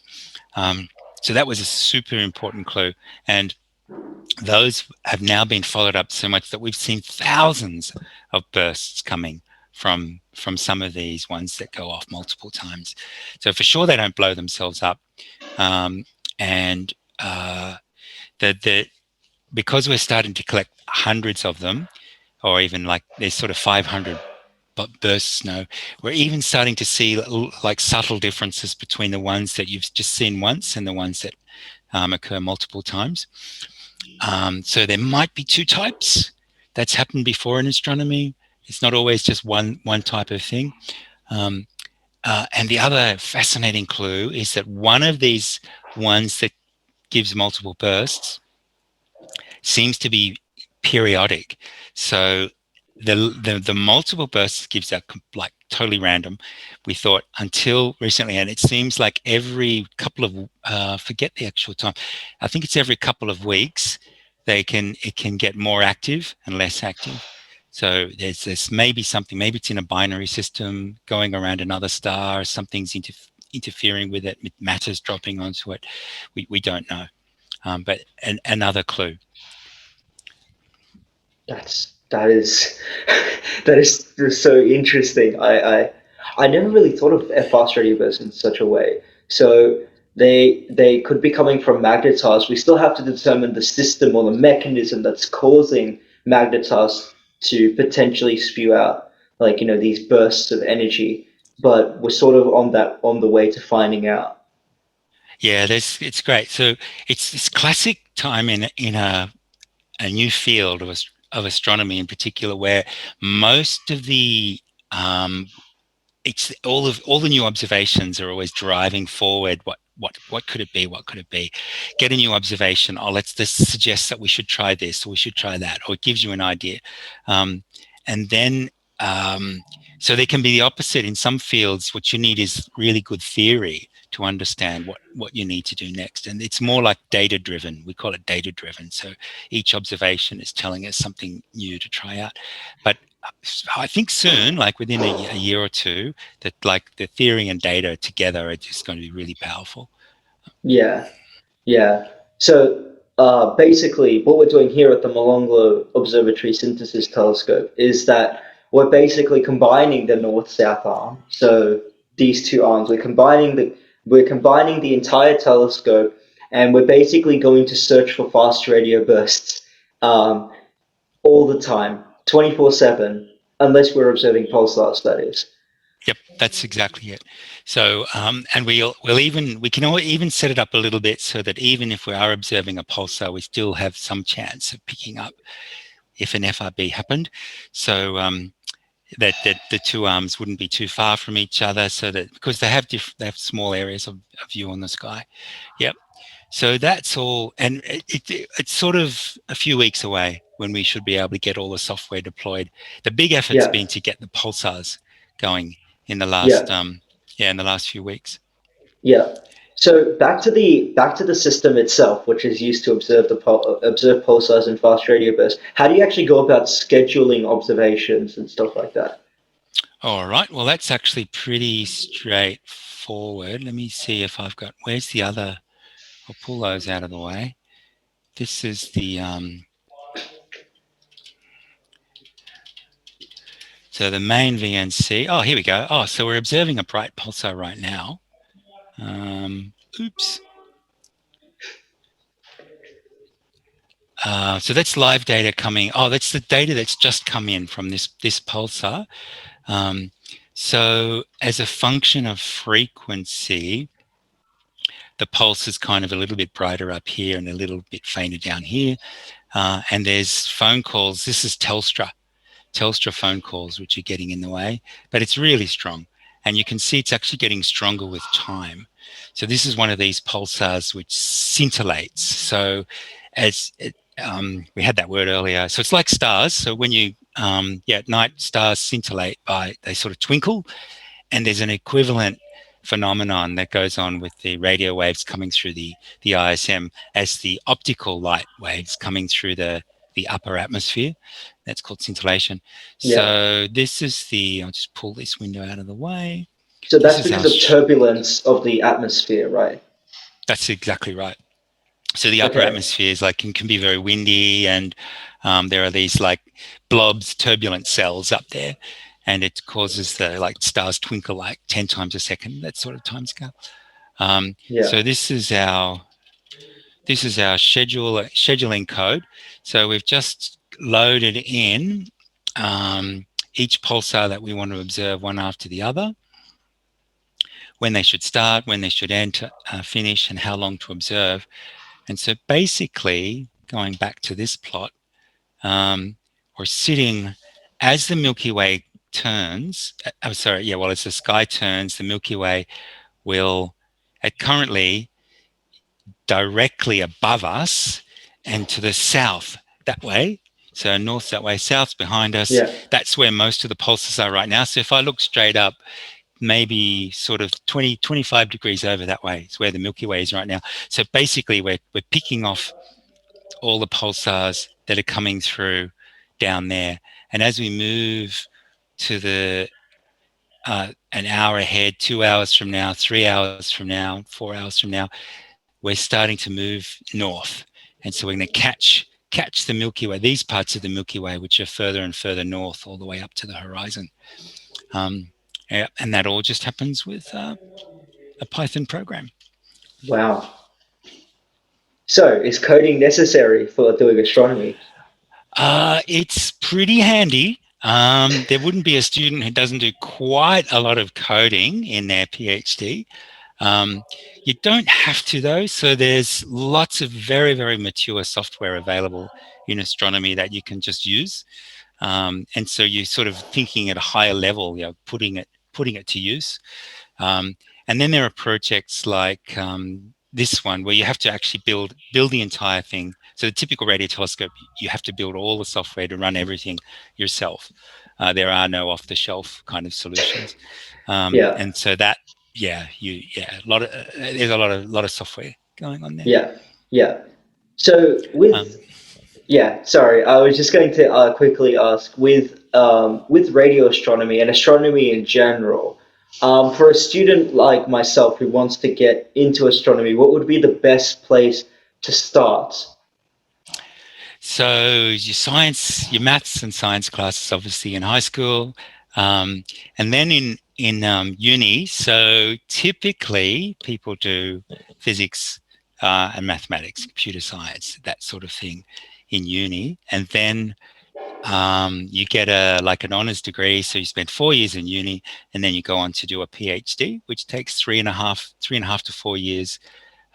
Um, so that was a super important clue. And those have now been followed up so much that we've seen thousands of bursts coming from some of these ones that go off multiple times. So for sure they don't blow themselves up, and the because we're starting to collect hundreds of them, or even like there's sort of 500 bursts now, we're even starting to see like subtle differences between the ones that you've just seen once and the ones that occur multiple times. So there might be two types. That's happened before in astronomy. It's not always just one type of thing. And the other fascinating clue is that one of these ones that gives multiple bursts seems to be periodic. So the multiple bursts gives out like totally random. We thought until recently, and it seems like every couple of forget the actual time. I think it's every couple of weeks it can get more active and less active. So there's maybe something, maybe it's in a binary system going around another star, something's interfering with it, with matter's dropping onto it. We don't know. But another clue. That is that is so interesting. I never really thought of fast radio bursts in such a way. So they could be coming from magnetars. We still have to determine the system or the mechanism that's causing magnetars to potentially spew out like these bursts of energy. But we're sort of on the way to finding out. Yeah, it's great. So it's this classic time in a new field of astronomy in particular, where most of the it's all the new observations are always driving forward. What could it be? What could it be? Get a new observation. Oh, this suggests that we should try this or we should try that, or it gives you an idea. And then so they can be the opposite in some fields. What you need is really good theory to understand what you need to do next. And it's more like data driven. We call it data driven. So each observation is telling us something new to try out. But I think soon, like within a year or two, that like the theory and data together are just going to be really powerful. Yeah, yeah. So basically, what we're doing here at the Molonglo Observatory Synthesis Telescope is that we're basically combining the north-south arm. So these two arms, we're combining the entire telescope, and we're basically going to search for fast radio bursts um, all the time, 24/7, unless we're observing pulsars, that is. Yep, that's exactly it. So, and we can even set it up a little bit so that even if we are observing a pulsar, we still have some chance of picking up if an FRB happened. So that the two arms wouldn't be too far from each other, so that because they have small areas of view on the sky. Yep. So that's all, and it's sort of a few weeks away when we should be able to get all the software deployed. The big effort's Yeah, been to get the pulsars going in the yeah. last few weeks. Yeah. So back to the system itself, which is used to observe pulsars and fast radio bursts. How do you actually go about scheduling observations and stuff like that? All right. Well, that's actually pretty straightforward. Let me see if I've got. Where's the other? I'll pull those out of the way. This is the so the main VNC. Oh, here we go. Oh, so we're observing a bright pulsar right now. Oops. So that's live data coming. Oh, that's the data that's just come in from this pulsar. So as a function of frequency, the pulse is kind of a little bit brighter up here and a little bit fainter down here. And there's phone calls. This is Telstra phone calls, which are getting in the way, but it's really strong. And you can see it's actually getting stronger with time. So this is one of these pulsars which scintillates. So as we had that word earlier, so it's like stars. So when you at night stars scintillate they sort of twinkle, and there's an equivalent phenomenon that goes on with the radio waves coming through the ISM as the optical light waves coming through the upper atmosphere. That's called scintillation. Yeah. So this is I'll just pull this window out of the way. So This that's is our, because of turbulence of the atmosphere, right? that's exactly right. So the upper Okay. atmosphere is like can be very windy, and there are these like blobs, turbulent cells up there. and it causes the like stars twinkle like 10 times a second, that sort of time scale. Yeah. So this is our scheduling code. So we've just loaded in each pulsar that we want to observe one after the other, when they should start, when they should enter, finish, and how long to observe. And so basically, going back to this plot, we're sitting as the Milky Way turns. I'm sorry, yeah, well, as the sky turns, the Milky Way will, at currently, directly above us and to the south that way. So north that way, south behind us. Yeah. That's where most of the pulsars are right now. So if I look straight up, maybe sort of 20, 25 degrees over that way is where the Milky Way is right now. So basically, we're picking off all the pulsars that are coming through down there. And as we move to the an hour ahead, 2 hours from now, 3 hours from now, 4 hours from now, we're starting to move north. And so we're going to catch the Milky Way, these parts of the Milky Way, which are further and further north, all the way up to the horizon. And that all just happens with a Python program. Wow. So, is coding necessary for doing astronomy? It's pretty handy. There wouldn't be a student who doesn't do quite a lot of coding in their PhD. You don't have to, though. So there's lots of very, very mature software available in astronomy that you can just use. And so you're sort of thinking at a higher level, putting it to use. And then there are projects like this one where you have to actually build the entire thing. So the typical radio telescope, you have to build all the software to run everything yourself. There are no off-the-shelf kind of solutions, Yeah. and so that, there's a lot of software going on there. Yeah. Yeah. So Um, with yeah, sorry, I was just going to quickly ask with radio astronomy and astronomy in general, for a student like myself who wants to get into astronomy, what would be the best place to start? So your maths and science classes, obviously in high school, and then in uni. So typically, people do physics and mathematics, computer science, that sort of thing, in uni, and then you get an honors degree. So you spend 4 years in uni, and then you go on to do a PhD, which takes three and a half to 4 years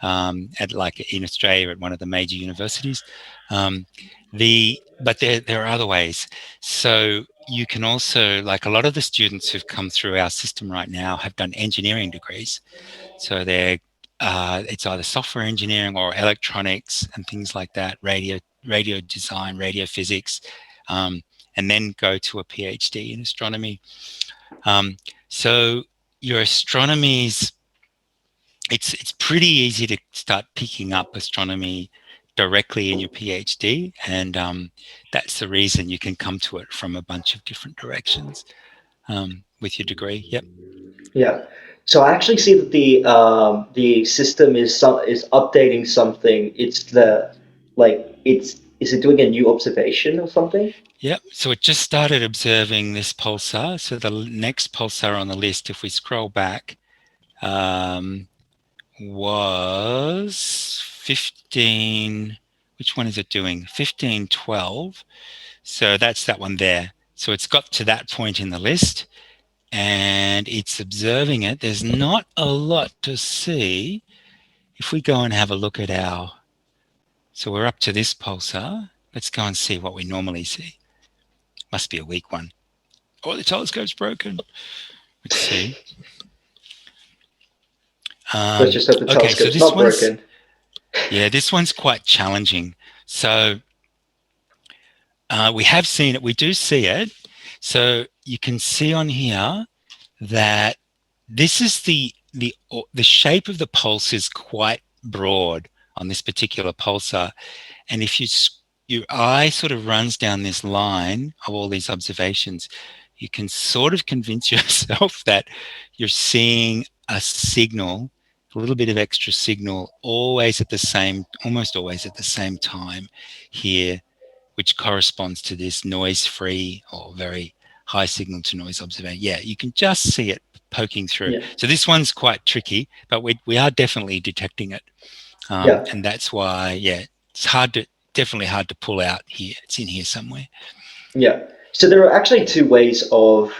at like in Australia at one of the major universities. Um, but there are other ways. So you can also, like, a lot of the students who've come through our system right now have done engineering degrees. So it's either software engineering or electronics and things like that, radio design, radio physics, um, and then go to a PhD in astronomy. So your astronomy's it's pretty easy to start picking up astronomy directly in your PhD, and that's the reason you can come to it from a bunch of different directions with your degree. Yep. Yeah. So I actually see that the system is updating something. It's the like it's is it doing a new observation or something? Yep. So it just started observing this pulsar. So the next pulsar on the list, if we scroll back, um, was 15. Which one is it doing? 1512. So that's that one there. So it's got to that point in the list and it's observing it. There's not a lot to see. If we go and have a look at so we're up to this pulsar. Let's go and see what we normally see. Must be a weak one. Oh, the telescope's broken. Let's see. Let's just hope the Okay, so telescope's not broken. this one's quite challenging. So we have seen it. We do see it. So you can see on here that this is the shape of the pulse is quite broad on this particular pulsar, and if your eye sort of runs down this line of all these observations, you can sort of convince yourself that you're seeing a signal, a little bit of extra signal, almost always at the same time here, which corresponds to this noise-free or very high signal to noise observation. Yeah, you can just see it poking through. Yeah. So this one's quite tricky, but we are definitely detecting it. Yeah. And that's why, yeah, it's hard to, definitely hard to pull out here. It's in here somewhere. Yeah. So there are actually two ways of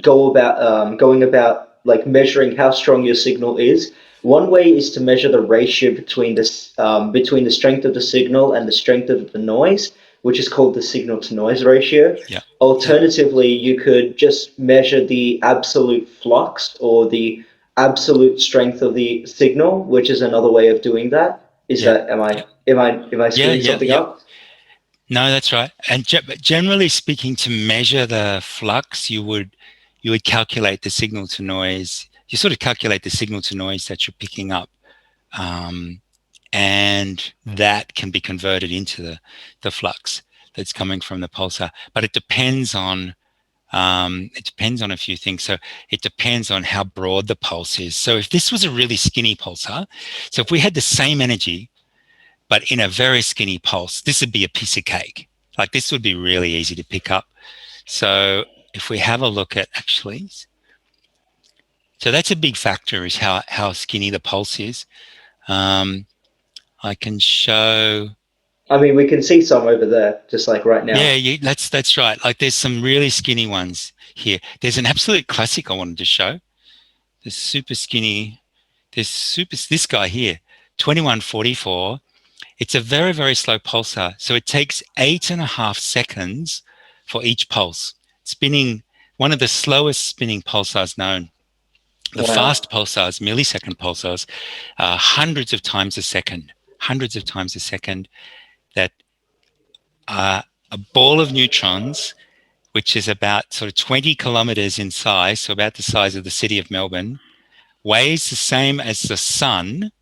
going about like measuring how strong your signal is. One way is to measure the ratio between the strength of the signal and the strength of the noise, which is called the signal to noise ratio. Yeah. Yeah. Alternatively, you could just measure the absolute flux or the absolute strength of the signal, which is another way of doing that. Is Yeah. that Yeah. am I Yeah. screwing Yeah. something Yeah. up? No, that's right. And generally speaking, to measure the flux, you would calculate the signal to noise. You sort of calculate the signal to noise that you're picking up, um, and that can be converted into the flux that's coming from the pulsar. But it depends on a few things. So it depends on how broad the pulse is. So if this was a really skinny pulsar, so if we had the same energy but in a very skinny pulse, this would be a piece of cake. Like this would be really easy to pick up. So if we have a look at actually, so that's a big factor is how skinny the pulse is. Um, I can show. I mean, we can see some over there, just like right now. Yeah, that's right. Like there's some really skinny ones here. There's an absolute classic I wanted to show. The super skinny. This guy here, 2144. It's a very, very slow pulsar. So it takes 8.5 seconds for each pulse. Spinning, one of the slowest spinning pulsars known. The Wow. fast pulsars, millisecond pulsars, hundreds of times a second, that are a ball of neutrons, which is about sort of 20 kilometers in size, so about the size of the city of Melbourne, weighs the same as the sun,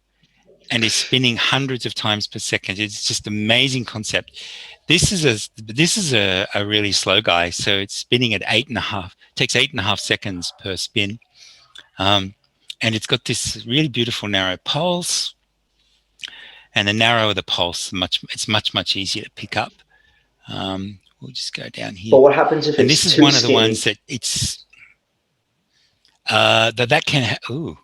and is spinning hundreds of times per second. It's just an amazing concept. This is a really slow guy, so it's spinning at 8.5. Takes 8.5 seconds per spin, and it's got this really beautiful narrow pulse. And the narrower the pulse, it's much easier to pick up. We'll just go down But here, what happens if and this it's is too one of the ones skinny? that it's that can. Ooh,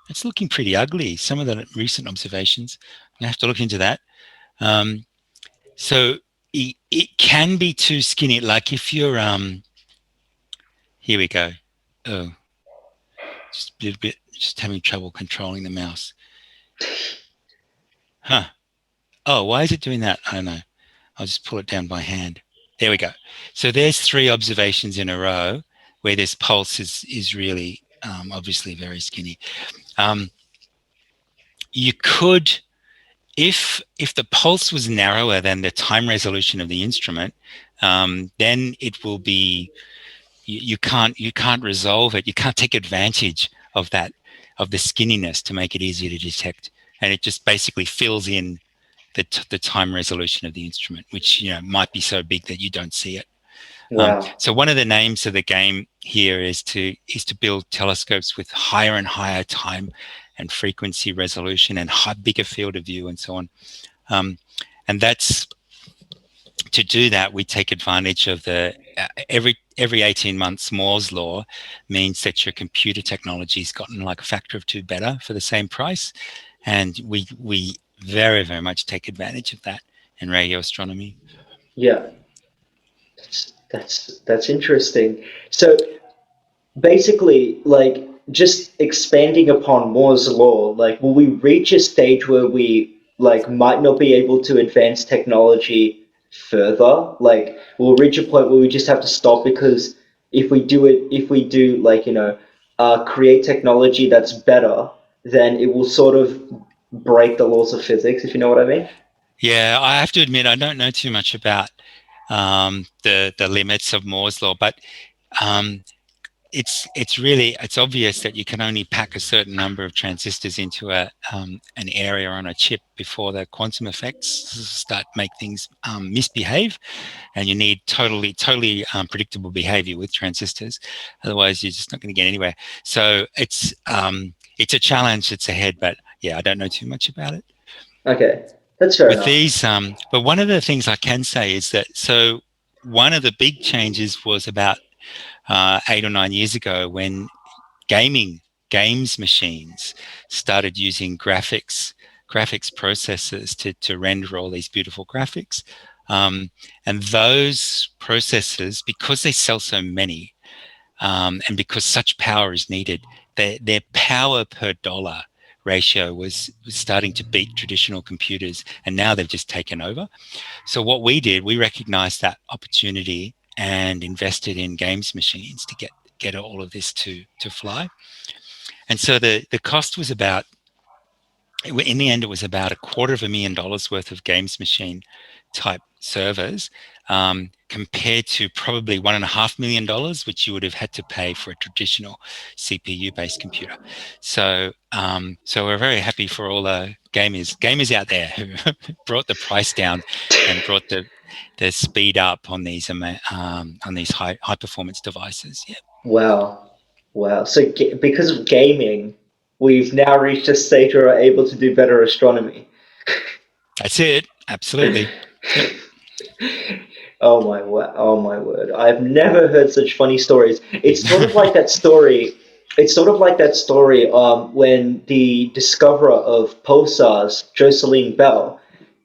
it's looking pretty ugly. Some of the recent observations. I have to look into that. Um, So it can be too skinny. Like if you're here we go. Oh, just a little bit, just having trouble controlling the mouse. Huh. Oh, why is it doing that? I don't know. I'll just pull it down by hand. There we go. So there's 3 observations in a row where this pulse is really obviously very skinny. Um, you could, if the pulse was narrower than the time resolution of the instrument, then it will be you can't resolve it. You can't take advantage of that of the skinniness to make it easier to detect, and it just basically fills in the time resolution of the instrument, which might be so big that you don't see it. Wow. So one of the names of the game here is to build telescopes with higher and higher time and frequency resolution and bigger field of view and so on. And that's to do that, we take advantage of the every 18 months Moore's law means that your computer technology's gotten like a factor of 2 better for the same price, and we very very much take advantage of that in radio astronomy. Yeah. That's interesting. So basically, like just expanding upon Moore's law, like will we reach a stage where we like might not be able to advance technology further? Like we'll reach a point where we just have to stop because if we do like create technology that's better, then it will sort of break the laws of physics, if you know what I mean. Yeah, I have to admit I don't know too much about the limits of Moore's law, but um, it's obvious that you can only pack a certain number of transistors into an area on a chip before the quantum effects start make things misbehave, and you need totally predictable behavior with transistors. Otherwise, you're just not going to get anywhere. So it's a challenge that's ahead, but yeah, I don't know too much about it. Okay, that's fair With enough. these, but one of the things I can say is that one of the big changes was about 8 or 9 years ago when gaming games machines started using graphics processors to render all these beautiful graphics. And those processors, because they sell so many, and because such power is needed, their power per dollar ratio was starting to beat traditional computers, and now they've just taken over. So what we did, we recognized that opportunity and invested in games machines to get all of this to fly. And so the cost was about, in the end, it was about $250,000 worth of games machine type servers, compared to probably $1.5 million, which you would have had to pay for a traditional CPU based computer. So, so we're very happy for all the gamers out there who brought the price down and brought the speed up on these high performance devices. Yeah, Wow. Wow. So because of gaming, we've now reached a stage where we're able to do better astronomy. that's it. Absolutely. Yep. Oh my word. I've never heard such funny stories. It's sort of like that story. It's sort of like that story when the discoverer of pulsars, Jocelyn Bell,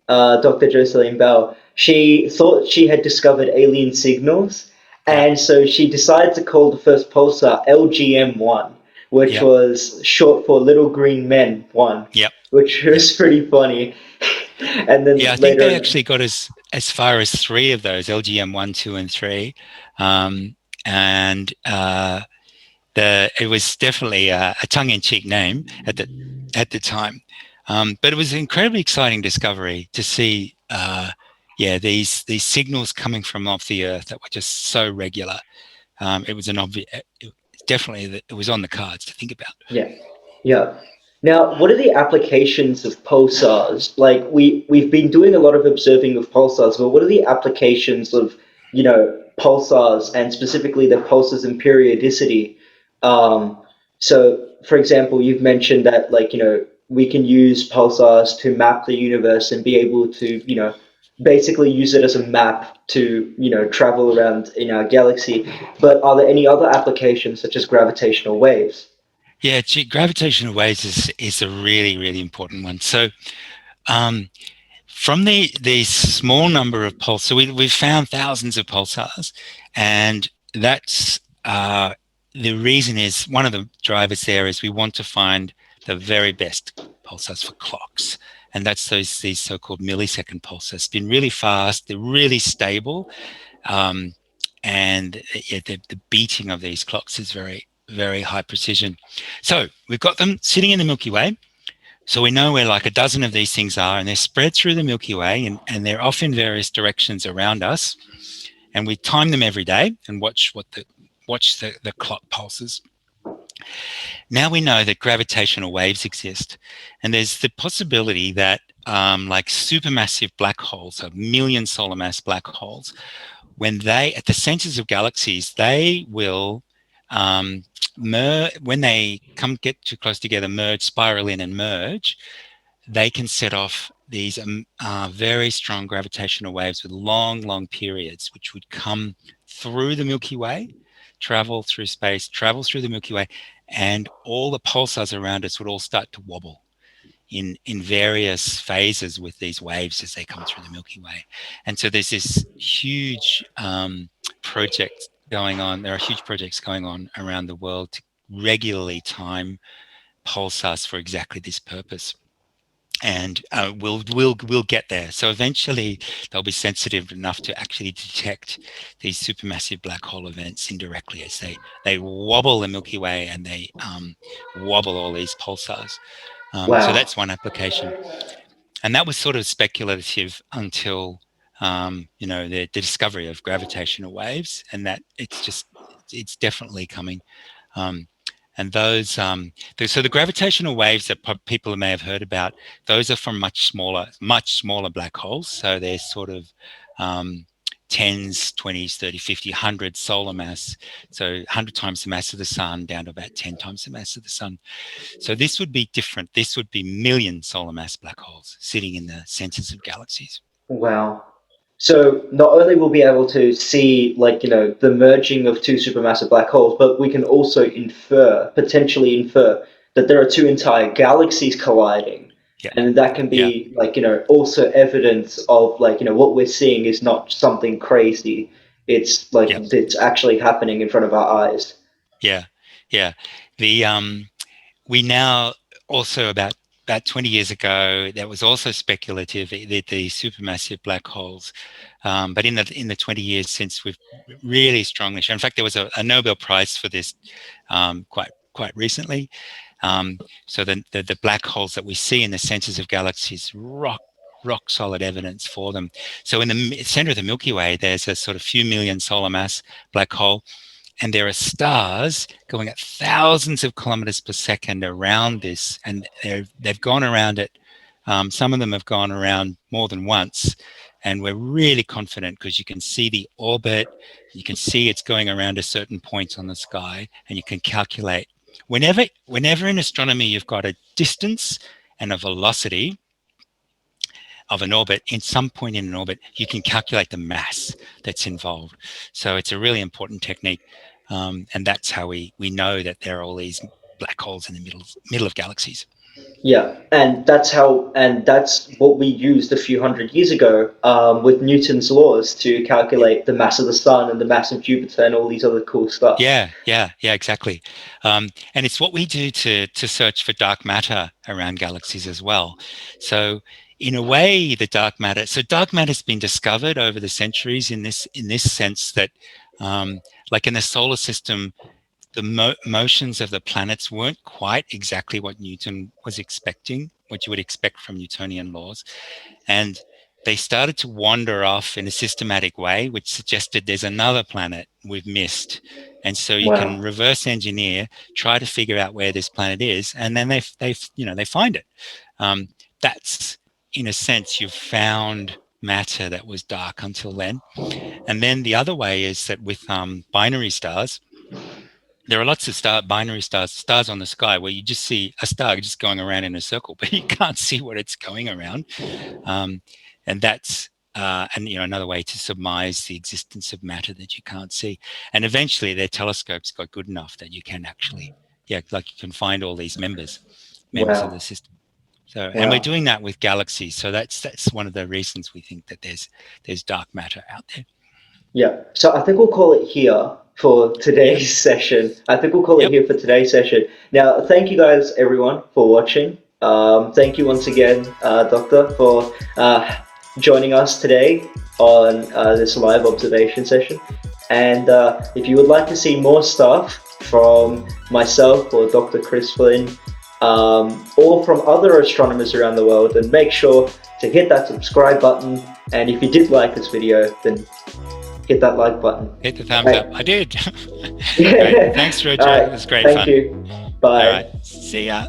Dr. Jocelyn Bell, she thought she had discovered alien signals, Yep. and so she decided to call the first pulsar LGM1, which Yep. was short for Little Green Men 1, Yep. which Yep. was pretty funny. And Yeah, then I think later they in, actually got as far as three of those, LGM 1, 2, and 3. Um, and it was definitely a tongue-in-cheek name at the time. But it was an incredibly exciting discovery to see, yeah, these signals coming from off the Earth that were just so regular. It was an obvious, definitely that it was on the cards to think about. yeah, yeah. Now, what are the applications of pulsars? Like we've been doing a lot of observing of pulsars, but what are the applications of pulsars and specifically the pulsars and periodicity? Um, so, for example, you've mentioned that we can use pulsars to map the universe and be able to basically use it as a map to travel around in our galaxy. But are there any other applications such as gravitational waves? Yeah, gravitational waves is a really, really important one. So, um, from the small number of pulsars, so we've found thousands of pulsars, and that's the reason is one of the drivers there is we want to find the very best pulsars for clocks, and that's these so-called millisecond pulsars. Been really fast, they're really stable, um, and yeah, the beating of these clocks is very, very high precision. So we've got them sitting in the Milky Way. So we know where like a dozen of these things are, and they're spread through the Milky Way, and they're off in various directions around us. And we time them every day and watch the clock pulses. Now we know that gravitational waves exist, and there's the possibility that like supermassive black holes, so million solar mass black holes, when they at the centers of galaxies, they will when they get too close together, merge, spiral in, and merge, they can set off these very strong gravitational waves with long, long periods, which would come through the Milky Way, travel through space, travel through the Milky Way, and all the pulsars around us would all start to wobble in various phases with these waves as they come through the Milky Way. And so there's this huge project going on. There are huge projects going on around the world to regularly time pulsars for exactly this purpose. And we'll get there. So eventually they'll be sensitive enough to actually detect these supermassive black hole events indirectly as they wobble the Milky Way and they wobble all these pulsars. So Wow. that's one application, and that was sort of speculative until the discovery of gravitational waves, and that it's definitely coming. Um, and so the gravitational waves that people may have heard about, those are from much smaller black holes. So they're sort of tens, 20s, 30, 50, 100 solar mass. So 100 times the mass of the sun down to about 10 times the mass of the sun. So this would be different. This would be million solar mass black holes sitting in the centers of galaxies. Wow. So not only will we be able to see, like, the merging of two supermassive black holes, but we can also potentially infer, that there are two entire galaxies colliding. Yeah. And that can Yeah. be, like, also evidence of, like, what we're seeing is not something crazy. It's like, Yeah. it's actually happening in front of our eyes. Yeah. Yeah. The we now also about 20 years ago, that was also speculative, the supermassive black holes. But in the 20 years since, we've really strongly shown. In fact, there was a Nobel Prize for this quite recently. So the black holes that we see in the centers of galaxies, rock solid evidence for them. So in the center of the Milky Way, there's a sort of few million solar mass black hole, and there are stars going at thousands of kilometers per second around this, and they've gone around it. Some of them have gone around more than once, and we're really confident because you can see the orbit, you can see it's going around a certain point on the sky, and you can calculate. Whenever in astronomy you've got a distance and a velocity of an orbit, in some point in an orbit, you can calculate the mass that's involved. So it's a really important technique. And that's how we know that there are all these black holes in the middle of galaxies. Yeah, and that's what we used a few hundred years ago, with Newton's laws, to Yeah, calculate the mass of the sun and the mass of Jupiter and all these other cool stuff. yeah, exactly. And it's what we do to search for dark matter around galaxies as well. So in a way, dark matter's been discovered over the centuries in this sense that, like in the solar system, the motions of the planets weren't quite exactly what Newton was expecting, what you would expect from Newtonian laws. And they started to wander off in a systematic way, which suggested there's another planet we've missed. And so you can Wow. reverse engineer, try to figure out where this planet is, and then they find it. Um, that's, in a sense, you've found matter that was dark until then. And then the other way is that with binary stars, there are lots of binary stars on the sky where you just see a star just going around in a circle, but you can't see what it's going around. Um, and that's another way to surmise the existence of matter that you can't see. And eventually, their telescopes got good enough that you can actually, like you can find all these members of the Wow. system. So, and we're Wow. doing that with galaxies. So that's one of the reasons we think that there's dark matter out there. Yeah. So I think we'll call it here for Yeah. today's session. I think we'll call it Yep. here for today's session. Now, thank you guys, everyone, for watching. Thank you once again, Doctor, for joining us today on this live observation session. And if you would like to see more stuff from myself or Dr. Chris Flynn, or from other astronomers around the world, then make sure to hit that subscribe button. And if you did like this video, then hit that like button. Hit the thumbs Right. up. I did. Great. Yeah. Thanks, All Roger. right. It was great Thank fun. you. All Bye. right. See ya.